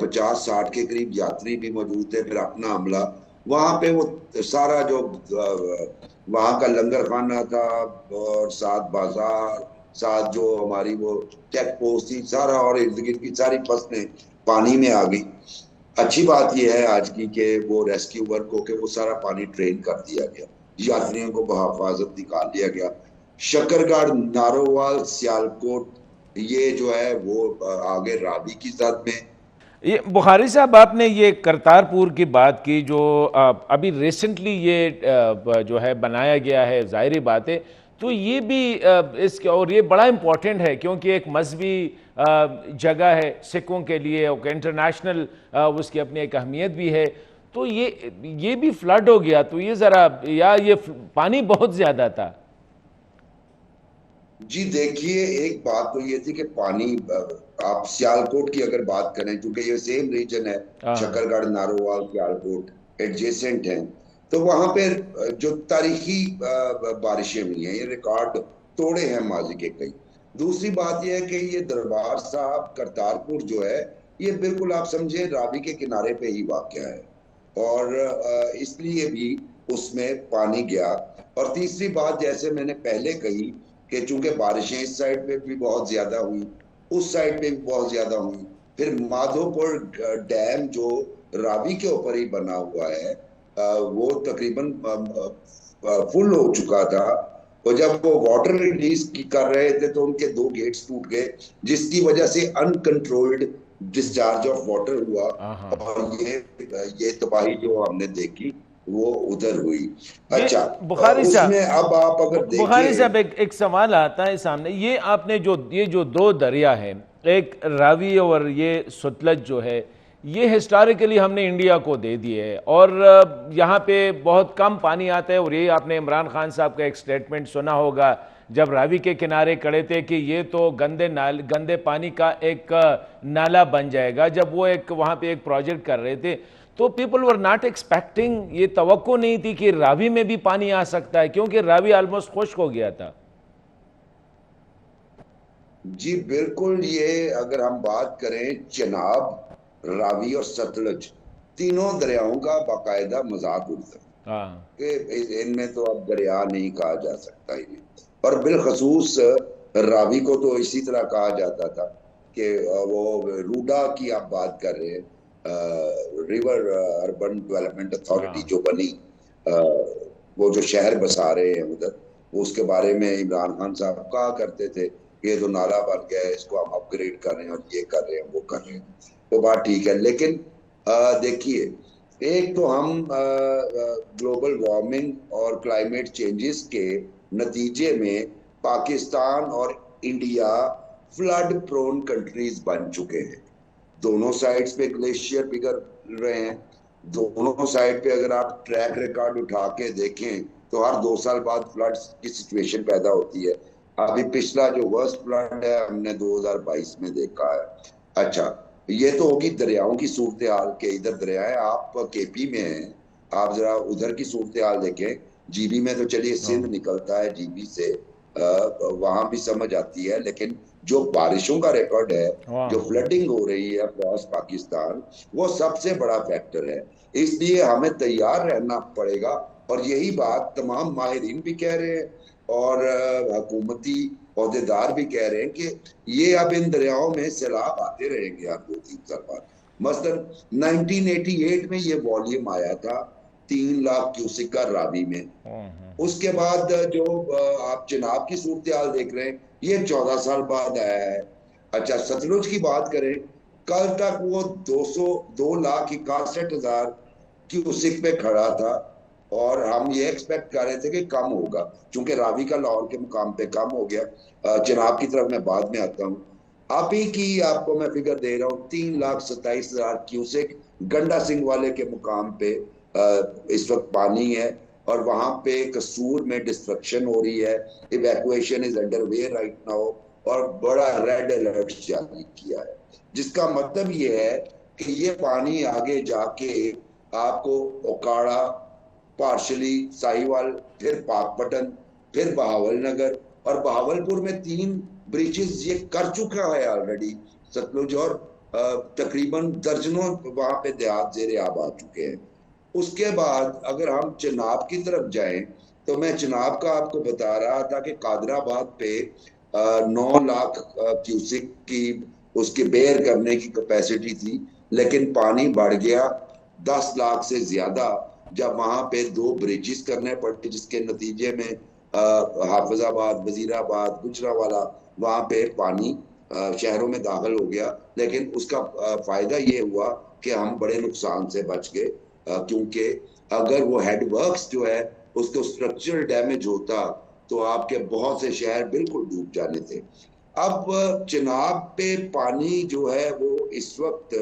50-60 के करीब यात्री भी मौजूद थे। फिर अपना हमला वहां पे वो सारा जो वहां का लंगर खाना था और साथ बाजार, साथ जो हमारी वो चेक पोस्ट थी, सारा और इर्द गिर्द की सारी फसलें पानी में आ गई। अच्छी बात यह है आज की कि वो रेस्क्यू वर्क होके वो सारा पानी ड्रेन कर दिया गया, यात्रियों को बहिफाजत निकाल लिया गया। शकरगढ़, नारोवाल, सियालकोट ये जो है वो आगे रावी की जद में। ये बुखारी साहब, आपने ये करतारपुर की बात की जो अभी रिसेंटली ये जो है बनाया गया है, ज़ाहिरी बात है, तो ये भी इसके और ये बड़ा इम्पोर्टेंट है क्योंकि एक मजहबी जगह है सिखों के लिए और इंटरनेशनल उसकी अपनी एक अहमियत भी है। तो ये भी फ्लड हो गया, तो ये ज़रा ये पानी बहुत ज़्यादा था। जी देखिए, एक बात तो ये थी कि पानी, आप सियालकोट की अगर बात करें, क्योंकि ये सेम रीजन है, शकरगढ़, नारोवाल, सियालकोट एडजेसेंट हैं, तो वहां पे जो तारीखी बारिशें हुई हैं, ये रिकॉर्ड तोड़े हैं माजी के कई। दूसरी बात यह है कि ये दरबार साहब करतारपुर जो है ये बिल्कुल आप समझे रावी के किनारे पे ही वाक़या है, और इसलिए भी उसमें पानी गया। और तीसरी बात, जैसे मैंने पहले कही कि चूंकि बारिशें इस साइड पे भी बहुत ज्यादा हुई, उस साइड पे भी बहुत ज्यादा हुई, फिर माधोपुर डैम जो रावी के ऊपर ही बना हुआ है वो तकरीबन फुल हो चुका था, और जब वो वाटर रिलीज कर रहे थे तो उनके 2 गेट्स टूट गए, जिसकी वजह से अनकंट्रोल्ड डिस्चार्ज ऑफ वाटर हुआ, और ये तबाही जो हमने देखी वो उधर हुई। अच्छा, बुखारी साहब, अब आप अगर देखिए, बुखारी साहब एक सवाल आता है सामने, ये आपने ये जो 2 दरिया है, एक रावी और ये सतलज जो है, ये हिस्टोरिकली हमने इंडिया को दे दिए है और यहाँ पे बहुत कम पानी आता है। और ये आपने इमरान खान साहब का एक स्टेटमेंट सुना होगा जब रावी के किनारे खड़े थे कि ये तो गंदे पानी का एक नाला बन जाएगा, जब वो एक वहाँ पे एक प्रोजेक्ट कर रहे थे, तो पीपल वर नॉट एक्सपेक्टिंग, ये तवक्को नहीं थी कि रावी में भी पानी आ सकता है, क्योंकि रावी ऑलमोस्ट खुश्क हो गया था। जी बिल्कुल, ये अगर हम बात करें चेनाब, रावी और सतलज, तीनों दरियाओं का बाकायदा मजाक उड़ता है कि इनमें तो अब दरिया नहीं कहा जा सकता इन्हें। और बिलखसूस रावी को तो इसी तरह कहा जाता था कि वो रूडा की आप बात कर रहे हैं, रिवर अर्बन डेवलपमेंट अथॉरिटी जो बनी, वो जो शहर बसा रहे हैं उधर, उसके बारे में इमरान खान साहब कहा करते थे कि ये तो नाला बन गया है, इसको हम अपग्रेड कर रहे हैं और ये कर रहे हैं वो कर रहे हैं। वो बात ठीक है, लेकिन देखिए, एक तो हम ग्लोबल वार्मिंग और क्लाइमेट चेंजेस के नतीजे में पाकिस्तान और इंडिया फ्लड प्रोन कंट्रीज बन चुके हैं। दोनों साइड्स पे ग्लेशियर पिघल रहे हैं। दोनों साइड पे अगर आप ट्रैक रिकॉर्ड उठा के देखें तो हर 2 साल बाद फ्लड की सिचुएशन पैदा होती है। अभी पिछला जो वर्स्ट फ्लड है हमने 2022 में देखा है। अच्छा, ये तो होगी दरियाओं की सूरत हाल के, इधर दरिया है, आप केपी में हैं, आप जरा उधर की सूरत हाल देखें। जीबी में तो चलिए सिंध निकलता है जीबी से, वहां भी समझ आती है, लेकिन जो बारिशों का रिकॉर्ड है, जो फ्लडिंग हो रही है अक्रॉस पाकिस्तान, वो सबसे बड़ा फैक्टर है। इसलिए हमें तैयार रहना पड़ेगा, और यही बात तमाम माहिरीन भी कह रहे हैं और हुकूमती ओहदेदार भी कह रहे हैं कि ये अब इन दरियाओं में सैलाब आते रहेंगे अब 2-3 साल बाद। मसलन 1988 में ये वॉल्यूम आया था 3 लाख क्यूसिक का रावी में। उसके बाद जो आप चिनाब की सूरत हाल देख रहे हैं, ये 14 साल बाद आया है। अच्छा, सतलुज की बात करें, कल तक वो 2,61,000 क्यूसिक पे खड़ा था, और हम ये एक्सपेक्ट कर रहे थे कि कम होगा, क्योंकि रावी का लाहौर के मुकाम पे कम हो गया। चिनाब की तरफ मैं बाद में आता हूँ। अभी की आपको मैं फिगर दे रहा हूँ 3,27,000 क्यूसेक गंडा सिंह वाले के मुकाम पे इस वक्त पानी है, और वहां पे कसूर में डिस्ट्रक्शन हो रही है। Evacuation is under way right now, और बड़ा रेड अलर्ट जारी किया है, जिसका मतलब ये है कि ये पानी आगे जाके आपको ओकाड़ा, पार्शली साहिवाल, फिर पाकपटन, फिर बहावलनगर, और बहावलपुर में 3 ब्रिजेस ये कर चुका है ऑलरेडी सतलुज, और तकरीबन दर्जनों वहां पे देहात ज़ेरे आब आ चुके हैं। उसके बाद अगर हम चिनाब की तरफ जाएं, तो मैं चिनाब का आपको बता रहा था कि कादराबाद पे 9 लाख क्यूसिक की उसके बेयर करने की कैपेसिटी थी, लेकिन पानी बढ़ गया 10 लाख से ज्यादा, जब वहां पे 2 ब्रिजेस करने पड़े, जिसके नतीजे में हाफिजाबाद, वजीराबाद, गुजरावाला, वहां पे पानी शहरों में दाखिल हो गया। लेकिन उसका फायदा ये हुआ कि हम बड़े नुकसान से बच गए, क्योंकि अगर वो हेडवर्क्स जो है उसको स्ट्रक्चरल डैमेज होता तो आपके बहुत से शहर बिल्कुल डूब जाने थे। अब चिनाब पे पानी जो है वो इस वक्त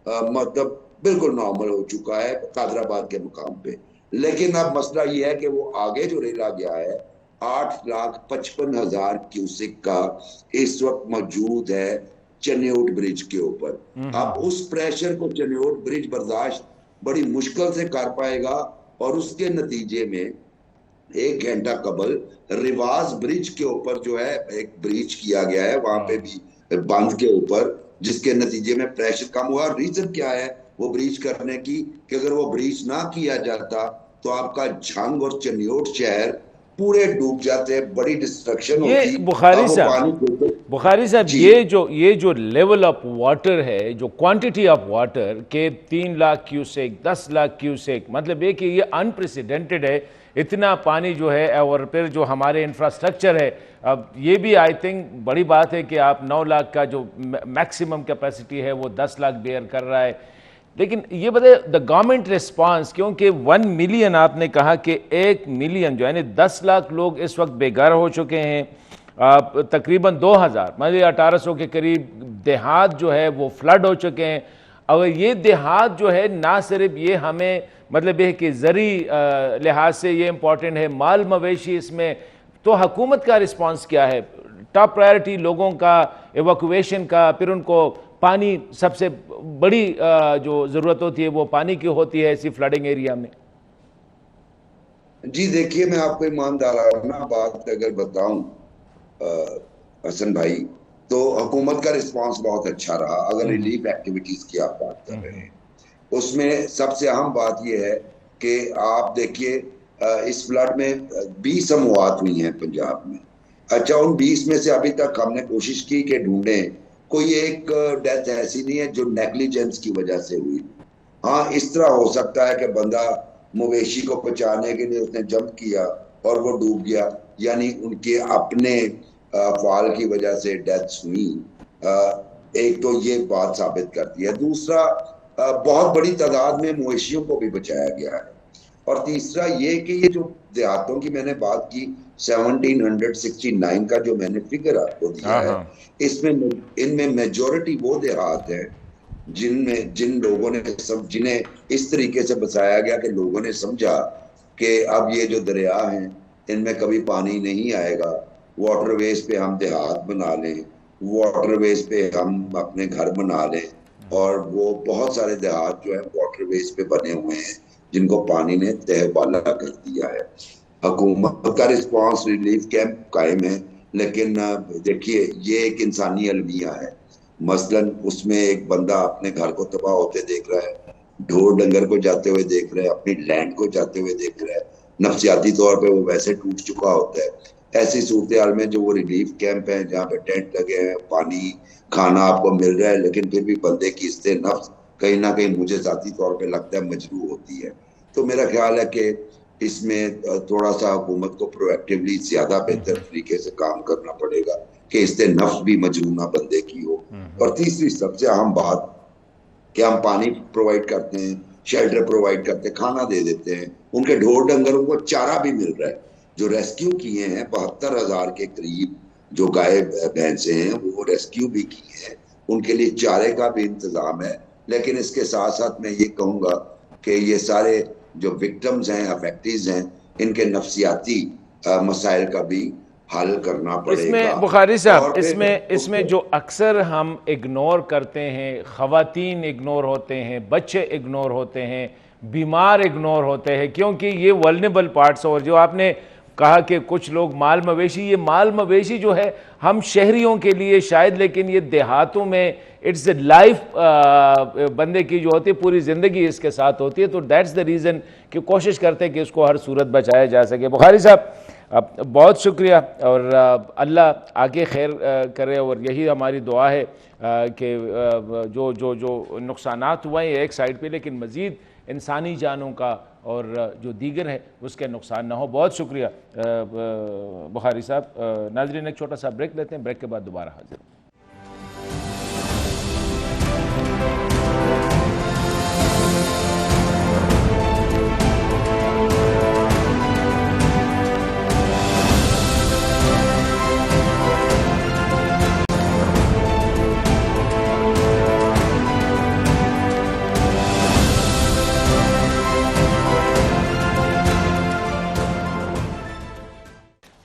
मतलब बिल्कुल नॉर्मल हो चुका है कादराबाद के मुकाम पे, लेकिन अब मसला ये है कि वो आगे जो रेला गया है 8,55,000 क्यूसिक का इस वक्त मौजूद है चन्योट ब्रिज के ऊपर। अब उस प्रेशर को चन्योट ब्रिज बर्दाश्त बड़ी मुश्किल से कर पाएगा, और उसके नतीजे में 1 घंटा कबल रिवाज ब्रिज के ऊपर जो है एक ब्रीच किया गया है, वहां पे भी बंद के ऊपर, जिसके नतीजे में प्रेशर कम हुआ। रीजन क्या है वो ब्रीच करने की, कि अगर वो ब्रीच ना किया जाता तो आपका झंग और चन्योट शहर पूरे डूब जाते, बड़ी डिस्ट्रक्शन होती। बुखारी साहब ये जो लेवल ऑफ वाटर है, जो क्वांटिटी ऑफ वाटर के 3 लाख क्यूसेक, 10 लाख क्यूसेक, मतलब ये कि ये अनप्रेसिडेंटेड है, इतना पानी जो है, और फिर जो हमारे इंफ्रास्ट्रक्चर है, अब ये भी आई थिंक बड़ी बात है कि आप 9 लाख का जो मैक्सिमम कैपेसिटी है वो 10 लाख बेयर कर रहा है। लेकिन ये बताइए द गवर्नमेंट रिस्पांस, क्योंकि 1 मिलियन आपने कहा कि 1 मिलियन जो यानी 10 लाख लोग इस वक्त बेघर हो चुके हैं, तकरीबन 2000 मतलब 1800 के करीब देहात जो है वो फ्लड हो चुके हैं। अगर ये देहात जो है ना सिर्फ ये हमें मतलब ये कि ज़री लिहाज से ये इम्पॉर्टेंट है, माल मवेशी इसमें, तो हुकूमत का रिस्पांस क्या है? टॉप प्रायोरिटी लोगों का एवैक्यूएशन का, फिर उनको पानी, सबसे बड़ी जो ज़रूरत होती है वो पानी की होती है ऐसी फ्लडिंग एरिया में। जी देखिए, मैं आपको ईमानदाराना बात अगर बताऊं हसन भाई, तो हुकूमत का रिस्पांस बहुत अच्छा रहा। अगर रिलीफ एक्टिविटीज की आप बात कर रहे हैं, उसमें सबसे अहम बात यह है कि आप देखिए इस फ्लड में 20 अमवात हुई हैं पंजाब में। अच्छा, उन 20 में से अभी तक हमने कोशिश की कि ढूंढें, कोई एक डेथ ऐसी नहीं है जो नेग्लिजेंस की वजह से हुई। हाँ, इस तरह हो सकता है कि बंदा मवेशी को बचाने के लिए उसने जंप किया और वो डूब गया, यानी उनके अपने फाल की वजह से डेथ्स हुई। एक तो ये बात साबित करती है। दूसरा, बहुत बड़ी तादाद में मवेशियों को भी बचाया गया है। और तीसरा ये कि ये जो देहातों की मैंने बात की 1769 का जो मैंने फिगर आपको दिया हाँ है, हाँ। इसमें इनमें मेजोरिटी वो देहात हैं जिन लोगों ने सब जिन्हें इस तरीके से बसाया गया कि लोगों ने समझा कि अब ये जो दरिया हैं इनमें कभी पानी नहीं आएगा, वाटरवेज पे हम देहात बना लें, वाटरवेज पे हम अपने घर बना लें। और वो बहुत सारे देहात जो है वाटरवेज पे बने हुए हैं जिनको पानी ने तहबाला कर दिया है। हुकूमत का रिस्पांस रिलीफ कैंप कायम है, लेकिन देखिए ये एक इंसानी अलमिया है। मसलन उसमें एक बंदा अपने घर को तबाह होते देख रहा है, ढोर डंगर को जाते हुए देख रहा है, अपनी लैंड को जाते हुए देख रहा है, नफसियाती तौर पे वो वैसे टूट चुका होता है। ऐसी सूरत हाल में जो वो रिलीफ कैंप है जहाँ पे टेंट लगे हैं, पानी खाना आपको मिल रहा है, लेकिन फिर भी बंदे की इस्ते नफ्स कहीं ना कहीं मुझे जाती तौर पे लगता है मजबूर होती है। तो मेरा ख्याल है कि इसमें थोड़ा सा हुकूमत को प्रोएक्टिवली ज्यादा बेहतर तरीके से काम करना पड़ेगा कि इससे नफ्स भी मजबूर बंदे की हो। और तीसरी सबसे अहम बात कि हम पानी प्रोवाइड करते हैं, शेल्टर प्रोवाइड करते हैं, खाना दे देते हैं, उनके ढोर डंगरों को चारा भी मिल रहा है। जो रेस्क्यू किए हैं 72,000 के करीब जो गाय भैंसे हैं वो रेस्क्यू भी किए हैं, उनके लिए चारे का भी इंतजाम है। लेकिन इसके साथ साथ मैं ये कहूंगा कि ये सारे जो विक्टिम्स हैं, अफेक्टीज हैं, इनके नफसियाती मसाइल का भी हल करना पड़ेगा। इसमें बुखारी साहब, और फिर इसमें जो अक्सर हम इग्नोर करते हैं, ख़वातीन इग्नोर होते हैं, बच्चे इग्नोर होते हैं, बीमार इग्नोर होते हैं, क्योंकि ये वल्नरेबल पार्ट्स। और जो आपने कहा कि कुछ लोग माल मवेशी, ये माल मवेशी जो है हम शहरियों के लिए शायद, लेकिन ये देहातों में इट्स लाइफ बंदे की जो होती है पूरी ज़िंदगी इसके साथ होती है। तो दैट्स द रीज़न कि कोशिश करते हैं कि इसको हर सूरत बचाया जा सके। बुखारी साहब बहुत शुक्रिया, और अल्लाह आगे खैर करे, और यही हमारी दुआ है कि जो जो जो नुकसानात हुए हैं एक साइड पे, लेकिन मज़ीद इंसानी जानों का और जो दीगर है उसके नुकसान ना हो। बहुत शुक्रिया बुखारी साहब। नाज़रीन एक छोटा सा ब्रेक लेते हैं, ब्रेक के बाद दोबारा हाजिर।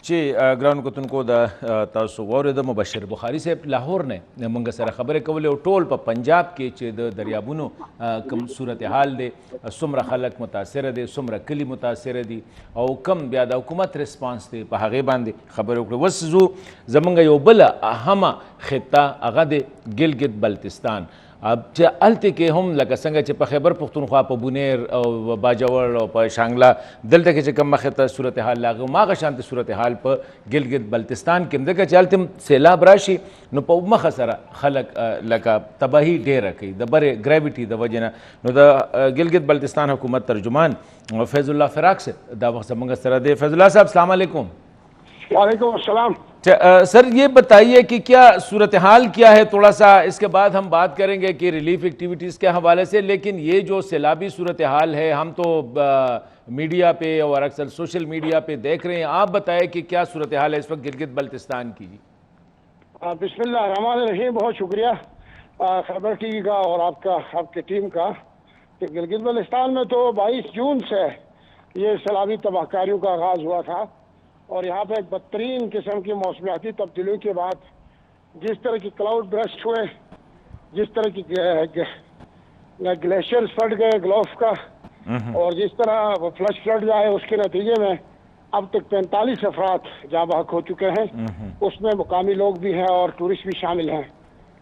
जी ग्राउंड को तुनको तासु वारिद मुबशर बुखारी से लाहौर ने मंग सर खबर कवले और टोल पर पंजाब के चेद दरियाबुनो कम सूरत हाल दे सुमरा खलक मुतासर दे सुमरा कली मुतासर दी और कम ब्यादा हुकूमत रिस्पांस दे पहागे बांधे खबर वसजू जमंग यो बल अहम खिता अगद गिलगित बल्तिस्तान। अब चे अलते के हम लगा संग चे खैबर पख्तूनख्वा प बुनेर और बाजावर और प शांगला दलते के कम मखता सूरत हाल लागो मागा शांति सूरत हाल पर गिलगित बल्तिस्तान के अंदर के चलते सैलाब राशि नो प मखसरा खलक लगा तबाही ढेर रखी द बरे ग्रेविटी द वजना नो द गिलगित बल्तिस्तान हुकूमत तर्जुमान फैजुल्ला फ़राक से दावा समंग सरा दे। फैजुल्ला साहब अस्सलाम वालेकुम। वालेकुम अस्सलाम। सर ये बताइए कि क्या सूरत हाल क्या है, थोड़ा सा इसके बाद हम बात करेंगे कि रिलीफ एक्टिविटीज़ के हवाले से, लेकिन ये जो सैलाबी सूरत हाल है हम तो मीडिया पे और अक्सर सोशल मीडिया पे देख रहे हैं, आप बताएं कि क्या सूरत हाल है इस वक्त गिलगित बल्तिस्तान की। बिस्मिल्लाह रहमान रहीम। बहुत शुक्रिया खबर टीवी का और आपके टीम का कि गिलगित बल्तिस्तान में तो 22 जून से ये सैलाबी तबाहकारियों का आगाज़ हुआ था, और यहाँ पे एक बदतरीन किस्म की मौसमियाती तब्दीलियों के बाद जिस तरह की क्लाउड ब्रस्ट हुए, जिस तरह की ग्लेशियर्स फट गए ग्लोफ का, और जिस तरह फ्लश फ्लड आए, उसके नतीजे में अब तक 45 अफराद जाँ बहक हो चुके हैं। उसमें मुकामी लोग भी हैं और टूरिस्ट भी शामिल हैं।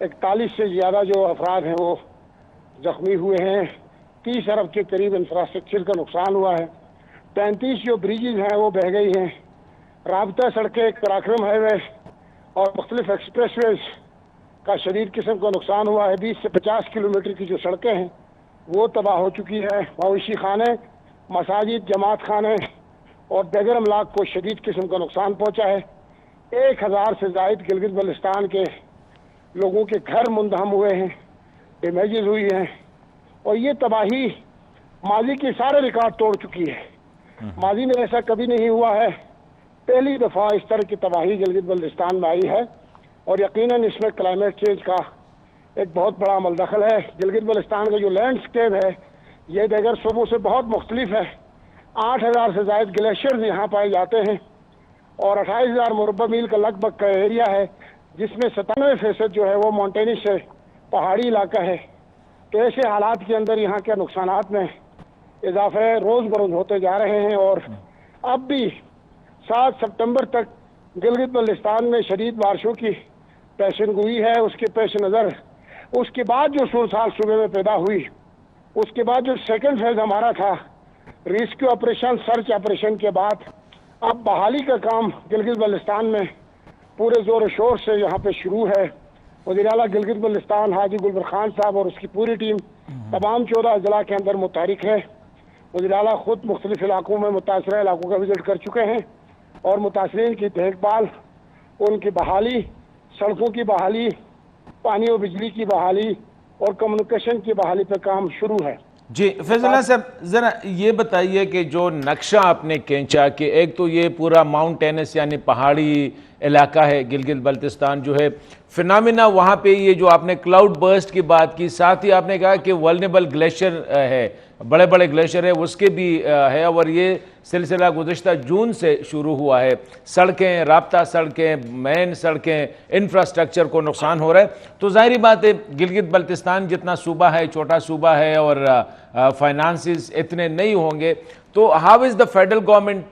41 से ज़्यादा जो अफराद हैं वो जख्मी हुए हैं। 30 अरब के करीब इंफ्रास्ट्रक्चर का नुकसान हुआ है। 35 जो ब्रिजेज हैं वो बह गई हैं। राबता सड़कें, कराक्रम हाईवे और मुख्तलिफ एक्सप्रेसवेज का शदीद किस्म का नुकसान हुआ है। 20 से 50 किलोमीटर की जो सड़कें हैं वो तबाह हो चुकी है। मवेशी खाने, मसाजिद, जमात खाने और दीगर अमलाक को शदीद किस्म का नुकसान पहुँचा है। 1000 से ज़ायद गिलगित बल्तिस्तान के लोगों के घर मुंदहम हुए हैं, डैमेजेस हुई हैं, और ये तबाही माजी के सारे रिकॉर्ड तोड़ चुकी है। माजी में ऐसा कभी नहीं हुआ है, पहली दफा इस तरह की तबाही गिलगित बल्तिस्तान में आई है और यकीनन इसमें क्लाइमेट चेंज का एक बहुत बड़ा अमल दखल है। गिलगित बल्तिस्तान का जो लैंडस्केप है ये दीगर सूबों से बहुत मुख्तलिफ है। 8,000 से ज्यादा ग्लेशियर्स यहाँ पाए जाते हैं और 28,000 मुरब्बा मील का लगभग का एरिया है, जिसमें 97% जो है वो माउंटेनिश है, पहाड़ी इलाका है। तो ऐसे हालात के अंदर यहाँ के नुकसानात में इजाफे रोज बरोज होते जा रहे हैं और अब भी 7 सितंबर तक गिलगित बल्तिस्तान में शदीद बारिशों की पेशन गोई है। उसके पेश नज़र उसके बाद जो सूरसाल सूबे में पैदा हुई, उसके बाद जो सेकंड फेज हमारा था रेस्क्यू ऑपरेशन, सर्च ऑपरेशन के बाद अब बहाली का काम गिलगित बल्तिस्तान में पूरे जोर शोर से यहाँ पे शुरू है। वज़ीर आला गिलगित बल्तिस्तान हाजी गुलबर खान साहब और उसकी पूरी टीम तमाम 14 अजला के अंदर मुतहरिक है। वज़ीर आला खुद मुख्तलिफ इलाकों में मुतासरा इलाकों का विजिट कर चुके हैं और मुतासरीन की देखभाल, उनकी बहाली, सड़कों की बहाली, पानी और बिजली की बहाली और कम्युनिकेशन की बहाली पर काम शुरू है। जी फैजला साहब, ज़रा ये बताइए कि जो नक्शा आपने खींचा कि एक तो ये पूरा माउंटेनस यानी पहाड़ी इलाका है गिलगित बल्तिस्तान जो है, फिनोमिना वहाँ पे ये जो आपने क्लाउड बर्स्ट की बात की, साथ ही आपने कहा कि वल्नरेबल ग्लेशियर है, बड़े बड़े ग्लेशियर है उसके भी है और ये सिलसिला गुज़िश्ता जून से शुरू हुआ है। सड़कें, राब्ता सड़कें, मेन सड़कें, इंफ्रास्ट्रक्चर को नुकसान हो रहा है। तो ज़ाहिरी बात है गिलगित बल्तिस्तान जितना सूबा है, छोटा सूबा है और फाइनेंसेस इतने नहीं होंगे, तो how is the federal government,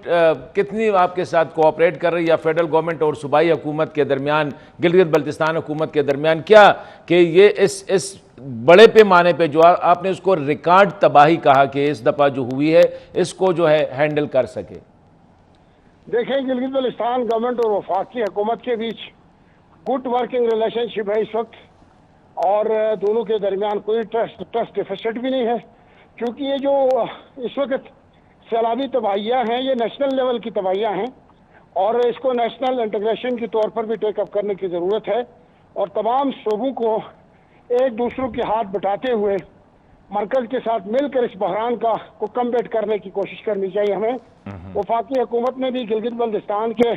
कितनी आपके साथ कोऑपरेट कर रही है या फेडरल गवर्नमेंट और सूबाई हुकूमत के दरमियान, गिलगित बल्तिस्तान हुकूमत के दरमियान, क्या कि ये इस बड़े पैमाने पे जो आपने उसको रिकॉर्ड तबाही कहा कि इस दफ़ा जो हुई है इसको जो है हैंडल कर सके? देखें, गिलगित बल्तिस्तान गवर्नमेंट और वफाकी हुकूमत के बीच गुड वर्किंग रिलेशनशिप है इस वक्त और दोनों के दरमियान कोई ट्रस्ट डिफिसिट भी नहीं है, क्योंकि ये जो इस वक्त सैलाबी तबाहियाँ हैं ये नेशनल लेवल की तबाहियाँ हैं और इसको नेशनल इंटीग्रेशन के तौर पर भी टेकअप करने की ज़रूरत है और तमाम सूबों को एक दूसरों के हाथ बटाते हुए मरकज के साथ मिलकर इस बहरान का को कम्बेट करने की कोशिश करनी चाहिए हमें। वफाकी हुकूमत ने भी गिलगित बल्तिस्तान के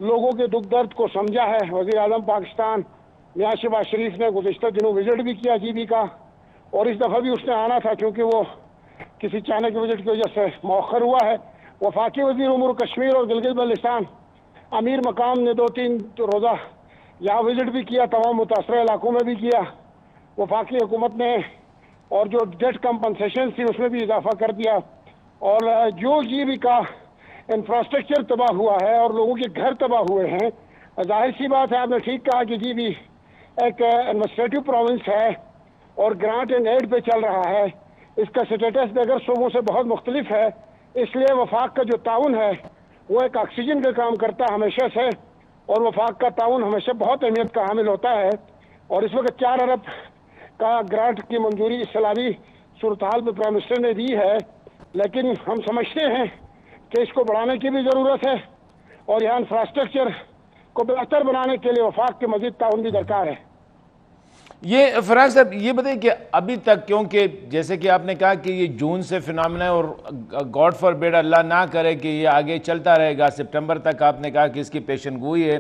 लोगों के दुख दर्द को समझा है। वज़ीर आज़म पाकिस्तान मियां शहबाज शरीफ ने गुज़िश्ता दिनों विजिट भी किया GB का और इस दफ़ा भी उसने आना था क्योंकि वो किसी अचानक विजिट की वजह से मौखर हुआ है। वफाकी वज़ीर उमूर कश्मीर और गिलगित बल्तिस्तान अमीर मकाम ने 2-3 रोज़ा यहाँ विजिट भी किया, तमाम मुतासरा इलाकों में भी किया। वफाकी हुकूमत ने और जो डेट कंपनसेशन थी उसमें भी इजाफा कर दिया और जो GB का इंफ्रास्ट्रक्चर तबाह हुआ है और लोगों के घर तबाह हुए हैं, जाहिर सी बात है, आपने ठीक कहा कि GB एक एडमिनिस्ट्रेटिव प्रोविंस है और ग्रांट एंड एड पे चल रहा है। इसका स्टेटस दीगर सूबों से बहुत मुख्तलिफ है, इसलिए वफाक का जो ताउन है वो एक ऑक्सीजन का काम करता है हमेशा से और वफाक का ताउन हमेशा बहुत अहमियत का हामिल होता है और इस वक्त 4 अरब का ग्रांट की मंजूरी इस सैलाबी सूरत हाल में प्राइम मिनिस्टर ने दी है, लेकिन हम समझते हैं कि इसको बढ़ाने की भी ज़रूरत है और यहाँ इंफ्रास्ट्रक्चर को बेहतर बनाने के लिए वफाक के मजीद ताउन भी दरकार है। ये फराज साहब ये बताइए कि अभी तक, क्योंकि जैसे कि आपने कहा कि ये जून से फिनोमेना और गॉड फॉरबिड अल्लाह ना करे कि ये आगे चलता रहेगा, सितंबर तक आपने कहा कि इसकी पेशन गोई है,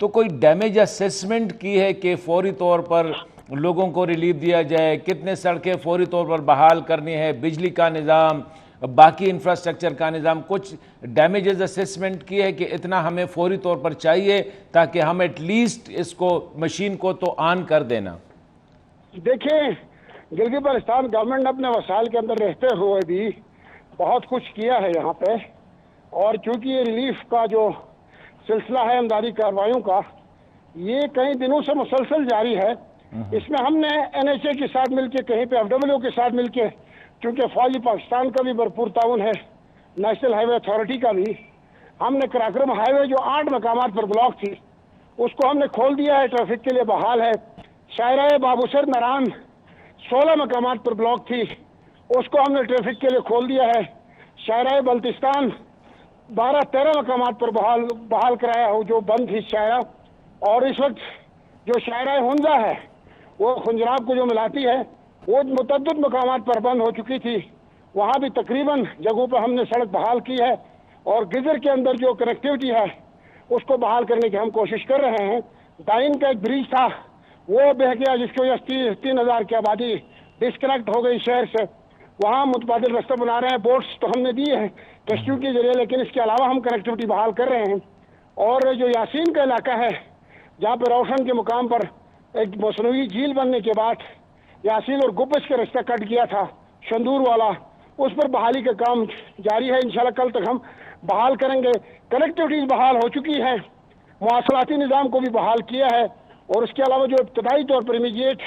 तो कोई डैमेज असेसमेंट की है कि फौरी तौर पर लोगों को रिलीफ दिया जाए, कितने सड़कें फौरी तौर पर बहाल करनी है, बिजली का निज़ाम, बाकी इंफ्रास्ट्रक्चर का निज़ाम, कुछ डैमेजेस असेसमेंट की है कि इतना हमें फौरी तौर पर चाहिए ताकि हम एटलीस्ट इसको मशीन को तो ऑन कर देना? देखिए, गिलगित बल्तिस्तान गवर्नमेंट ने अपने वसाइल के अंदर रहते हुए भी बहुत कुछ किया है यहाँ पे और चूंकि ये रिलीफ का जो सिलसिला है इमदादी कार्रवाइयों का, ये कई दिनों से मुसलसल जारी है। इसमें हमने NHA के साथ मिलके, कहीं पे FWO के साथ मिलके, क्योंकि फौजी पाकिस्तान का भी भरपूर ताउन है, नेशनल हाईवे अथॉरिटी का भी, हमने कराक्रम हाईवे जो 8 मकामात पर ब्लॉक थी उसको हमने खोल दिया है, ट्रैफिक के लिए बहाल है। शायरा बाबूसर नारायण 16 मकामात पर ब्लॉक थी, उसको हमने ट्रैफिक के लिए खोल दिया है। शायरा बल्तिस्तान 12-13 मकामात पर बहाल कराया हो जो बंद थी शायरा, और इस वक्त जो शायरा हुंजा है वो खुंजराब को जो मिलाती है वो मुतअद्दिद मकामात पर बंद हो चुकी थी, वहाँ भी तकरीबन जगहों पर हमने सड़क बहाल की है और गिजर के अंदर जो कनेक्टिविटी है उसको बहाल करने की हम कोशिश कर रहे हैं। दाइन का एक ब्रिज था वो बह गया, जिसकी वजह से 3,000 की आबादी डिस्कनेक्ट हो गई शहर से। वहाँ मुतबादिल रास्ता बना रहे हैं, बोट्स तो हमने दिए हैं रेस्क्यू के जरिए, लेकिन इसके अलावा हम कनेक्टिविटी बहाल कर रहे हैं। और जो यासीन का इलाका है जहाँ पर रोशन के मुकाम पर एक मसनूई झील बनने के बाद यासीन और गुब्बस का रास्ता कट गया था शंदूर वाला, उस पर बहाली का काम जारी है। इंशाल्लाह कल तक हम बहाल करेंगे। कनेक्टिविटीज बहाल हो चुकी है, मवासलाती निज़ाम को भी बहाल किया है। और उसके अलावा जो इब्तदाई तौर पर इमीडिएट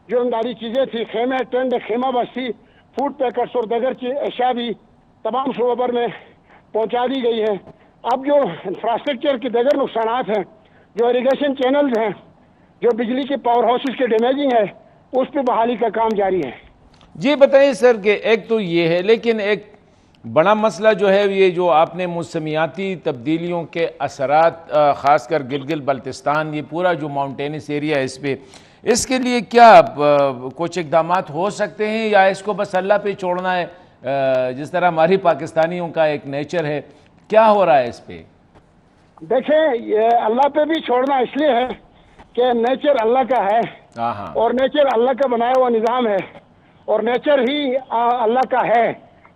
जो इमदादी चीज़ें थी, खेमे टेंट खेमा बस्ती, फूड पैकेट्स और दगर की अशिया भी तमाम शोबों पर में पहुँचा दी गई है। अब जो इंफ्रास्ट्रक्चर के दगर नुकसानात हैं, जो इरीगेशन चैनल्स हैं, जो बिजली के पावर हाउसेस के डैमेजिंग है, उस पर बहाली का काम जारी है। जी बताइए सर कि एक तो ये है, लेकिन एक बड़ा मसला जो है ये जो आपने मौसमियाती तब्दीलियों के असरात ख़ासकर गिलगित बल्तिस्तान, ये पूरा जो माउंटेनस एरिया है इस पर, इसके लिए क्या कुछ इकदाम हो सकते हैं या इसको बस अल्लाह पे छोड़ना है? जिस तरह हमारी पाकिस्तानियों का एक नेचर है, क्या हो रहा है इस पे? देखें, ये अल्लाह पे भी छोड़ना इसलिए है कि नेचर अल्लाह का है और नेचर अल्लाह का बनाया हुआ निज़ाम है और नेचर ही अल्लाह का है,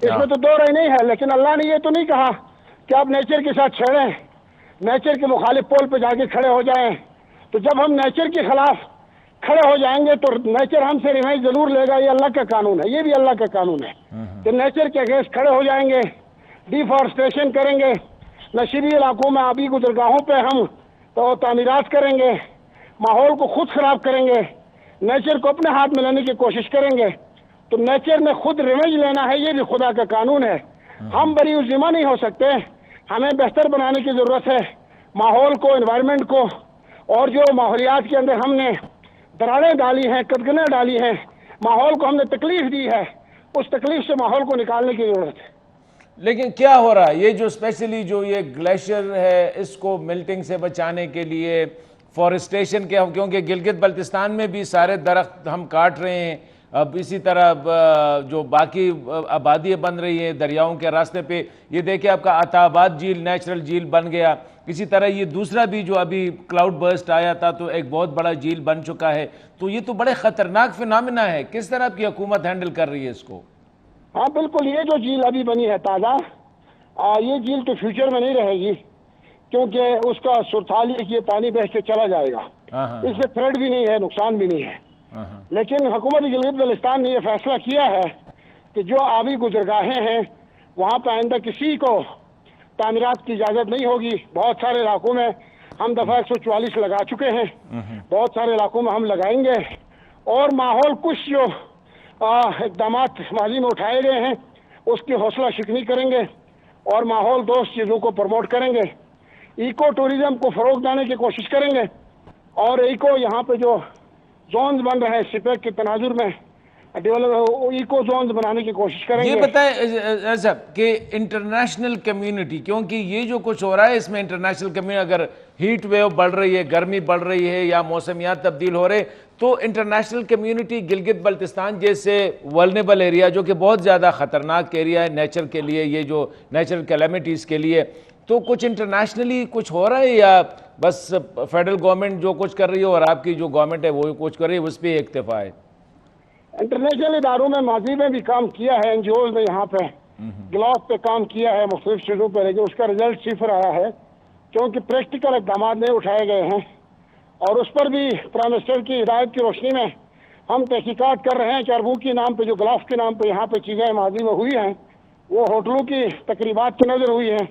इसमें तो दो राय नहीं है। लेकिन अल्लाह ने ये तो नहीं कहा कि आप नेचर के साथ छेड़ें, नेचर के मुखालिफ पोल पे जाके खड़े हो जाएं। तो जब हम नेचर के खिलाफ खड़े हो जाएंगे तो नेचर हमसे रिवाइज जरूर लेगा। ये अल्लाह का कानून है, ये भी अल्लाह का कानून है कि नेचर के अगेंस्ट खड़े हो जाएंगे, डिफॉरेस्टेशन करेंगे, नशीबी इलाकों में आबी गुजरगाहों पे हम तो तामीरात करेंगे, माहौल को खुद खराब करेंगे, नेचर को अपने हाथ में लेने की कोशिश करेंगे। तो नेचर में खुद रिवेंज लेना है, ये भी खुदा का कानून है। हम बरी उज़िमा नहीं हो सकते, हमें बेहतर बनाने की ज़रूरत है माहौल को, एनवायरनमेंट को। और जो माहौलियात के अंदर हमने दरारें डाली हैं, कदगनें डाली हैं, माहौल को हमने तकलीफ दी है, उस तकलीफ से माहौल को निकालने की ज़रूरत है। लेकिन क्या हो रहा है ये जो स्पेशली जो ये ग्लेशियर है, इसको मेल्टिंग से बचाने के लिए फॉरेस्टेशन के, क्योंकि गिलगित बल्तिस्तान में भी सारे दरख्त हम काट रहे हैं, अब इसी तरह जो बाकी आबादी बन रही है दरियाओं के रास्ते पे, ये देखिए आपका अताबाद झील नेचुरल झील बन गया। इसी तरह ये दूसरा भी जो अभी क्लाउड बर्स्ट आया था तो एक बहुत बड़ा झील बन चुका है। तो ये तो बड़े ख़तरनाक फिनोमेना है, किस तरह की हुकूमत हैंडल कर रही है इसको? हाँ बिल्कुल, ये जो झील अभी बनी है ताज़ा, ये झील तो फ्यूचर में नहीं रहेगी क्योंकि उसका सुरताल ये पानी बह के चला जाएगा, इससे थ्रेट भी नहीं है, नुकसान भी नहीं है। लेकिन हुकूमत गिलगित बल्तिस्तान ने यह फैसला किया है कि जो आबी गुजरगाहें हैं वहाँ पर आइंदा किसी को तामीरात की इजाज़त नहीं होगी। बहुत सारे इलाकों में हम दफ़ा 144 लगा चुके हैं, बहुत सारे इलाकों में हम लगाएंगे। और माहौल कुछ जो इक़दाम माजी में उठाए गए हैं उसकी हौसला शिकनी करेंगे और माहौल दोस्त चीज़ों को प्रमोट करेंगे, इको टूरिज़म को फ़रोग देने की कोशिश करेंगे। और इको यहाँ पे जो जोन्स बन रहे हैं सिपेक के तनाजुर में डेवलप इको जोन्स बनाने की कोशिश करेंगे। ये बताएं साहब कि इंटरनेशनल कम्युनिटी, क्योंकि ये जो कुछ हो रहा है इसमें इंटरनेशनल कम्युनिटी, अगर हीट वेव बढ़ रही है, गर्मी बढ़ रही है या मौसमियात तब्दील हो रहे, तो इंटरनेशनल कम्युनिटी गिलगित बल्तिस्तान जैसे वल्नरेबल एरिया जो कि बहुत ज़्यादा ख़तरनाक एरिया है नेचर के लिए, ये जो नेचुरल कैलेमिटीज़ के लिए, तो कुछ इंटरनेशनली कुछ हो रहा है या बस फेडरल गवर्नमेंट जो कुछ कर रही है और आपकी जो गवर्नमेंट है वो कुछ कर रही है, उस पर इक्तफा है? इंटरनेशनल इदारों में माजी में भी काम किया है, एनजीओज ने यहाँ पे गिलाफ पे काम किया है मुख्तलिफ चीज़ों पर, लेकिन उसका रिजल्ट सिफर आया है क्योंकि प्रैक्टिकल इक़दाम नहीं उठाए गए हैं। और उस पर भी प्राइम मिनिस्टर की हिदायत की रोशनी में हम तहकीकात कर रहे हैं कि अरबों के नाम पे, जो गिलाफ के नाम पे यहाँ पे चीज़ें माजी में हुई हैं वो होटलों की तकरीबात की नज़र हुई है,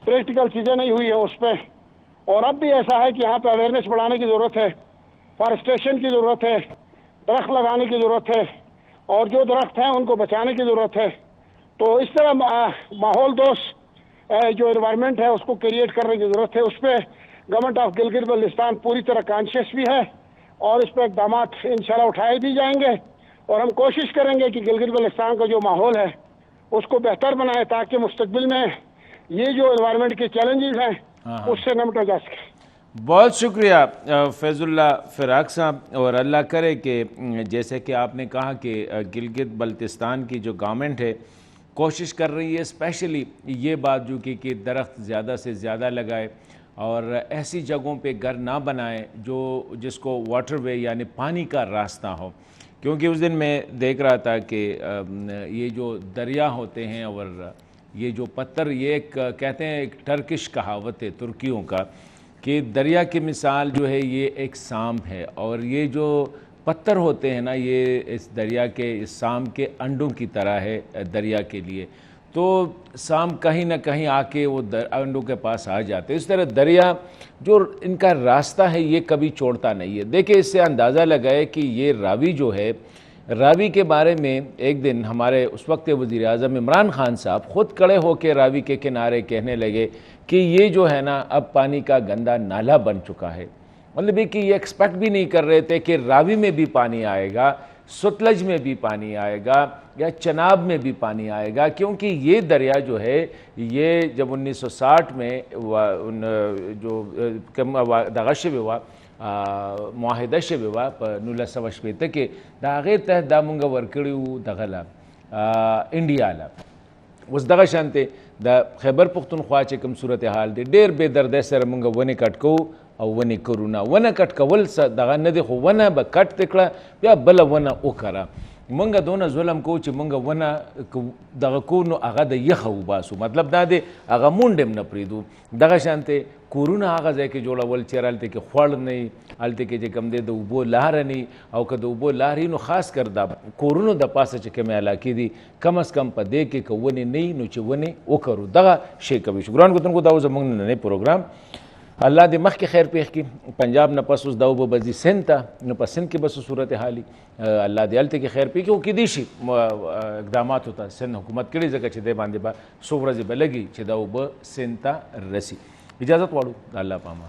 प्रैक्टिकल चीज़ें नहीं हुई है उस पर। और अब भी ऐसा है कि यहाँ पे अवेयरनेस बढ़ाने की ज़रूरत है, फॉरेस्टेशन की ज़रूरत है, दरख्त लगाने की ज़रूरत है और जो दरख्त हैं उनको बचाने की ज़रूरत है। तो इस तरह माहौल दोस्त जो एनवायरनमेंट है उसको क्रिएट करने की ज़रूरत है। उस पर गवर्नमेंट ऑफ गिलगित बल्तिस्तान पूरी तरह कॉन्शियस भी है और इस पर इक़दाम इंशाल्लाह उठाए भी जाएंगे। और हम कोशिश करेंगे कि गिलगित बल्तिस्तान का जो माहौल है उसको बेहतर बनाए ताकि मुस्तकबिल में ये जो एनवायरनमेंट के चैलेंजेस हैं उससे निपटा जा सके। बहुत शुक्रिया फैज़ुल्लाह फ़िराक साहब, और अल्लाह करे कि जैसे कि आपने कहा कि गिलगित बल्तिस्तान की जो गवर्नमेंट है कोशिश कर रही है स्पेशली ये बात जो कि दरख्त ज़्यादा से ज़्यादा लगाए और ऐसी जगहों पे घर ना बनाए जिसको वाटरवे यानी पानी का रास्ता हो। क्योंकि उस दिन मैं देख रहा था कि ये जो दरिया होते हैं और ये जो पत्थर, ये एक कहते हैं, एक टर्किश कहावत है तुर्कियों का कि दरिया की मिसाल जो है ये एक सांप है और ये जो पत्थर होते हैं ना, ये इस दरिया के, इस सांप के अंडों की तरह है दरिया के लिए। तो सांप कहीं ना कहीं आके वो अंडों के पास आ जाते हैं। इस तरह दरिया जो इनका रास्ता है ये कभी छोड़ता नहीं है। देखिए, इससे अंदाज़ा लगाए कि ये रावी जो है, रावी के बारे में एक दिन हमारे उस वक्त वज़ीर आज़म इमरान खान साहब ख़ुद खड़े होकर रावी के किनारे कहने लगे कि ये जो है ना अब पानी का गंदा नाला बन चुका है। मतलब ये कि ये एक्सपेक्ट भी नहीं कर रहे थे कि रावी में भी पानी आएगा, सतलज में भी पानी आएगा या चनाब में भी पानी आएगा। क्योंकि ये दरिया जो है, ये जब 1960 में दगश हुआ, मुआहिदा शवी हुआ 1980 के दागे तहत दा मुंगा वर्कड़ी दगला इंडिया ला उस दगा शांति द खैबर पुख्तनख्वा चे कम सूरत हाल दे डेर बेदर्द सर मुंगा वने कटको और वने करुना वन कटकवल स दगा न देखो वन ब कट तिकड़ा या बल वन ओकरा मंगा दोना जुलम को चे मंगा वन दगा को नो आगा द यख उबासु मतलब दा दे आगा मुंडेम न प्रीदु दगा शांति कोरोना आगा जाके जोड़ा वल चेरालते के ख्वाड़ नहीं आलते के जे कम दे दो उबो लार नहीं और कद उबो लार ही नो खास कर दा कोरोना द पास चके में अला की दी कम अज कम पदे के कवने नहीं नो चे वने ओ करू दगा शेख कभी शुक्रान को तुमको दाऊ जमंग ने प्रोग्राम अल्लाह दे मख के खैर पेश की पंजाब न पस उस दाऊ बजी सिंता न पस सिंध के बस सूरत हाली अल्लाह दे अलते के खैर पे कि वो किदिशी इकदाम होता सिंध हुकूमत कड़ी जगह छे दे बांधे बा सोवरज बलगी छे दाऊ ब सिंता रसी इजाज़त वाड़ू अल्लाह पामा।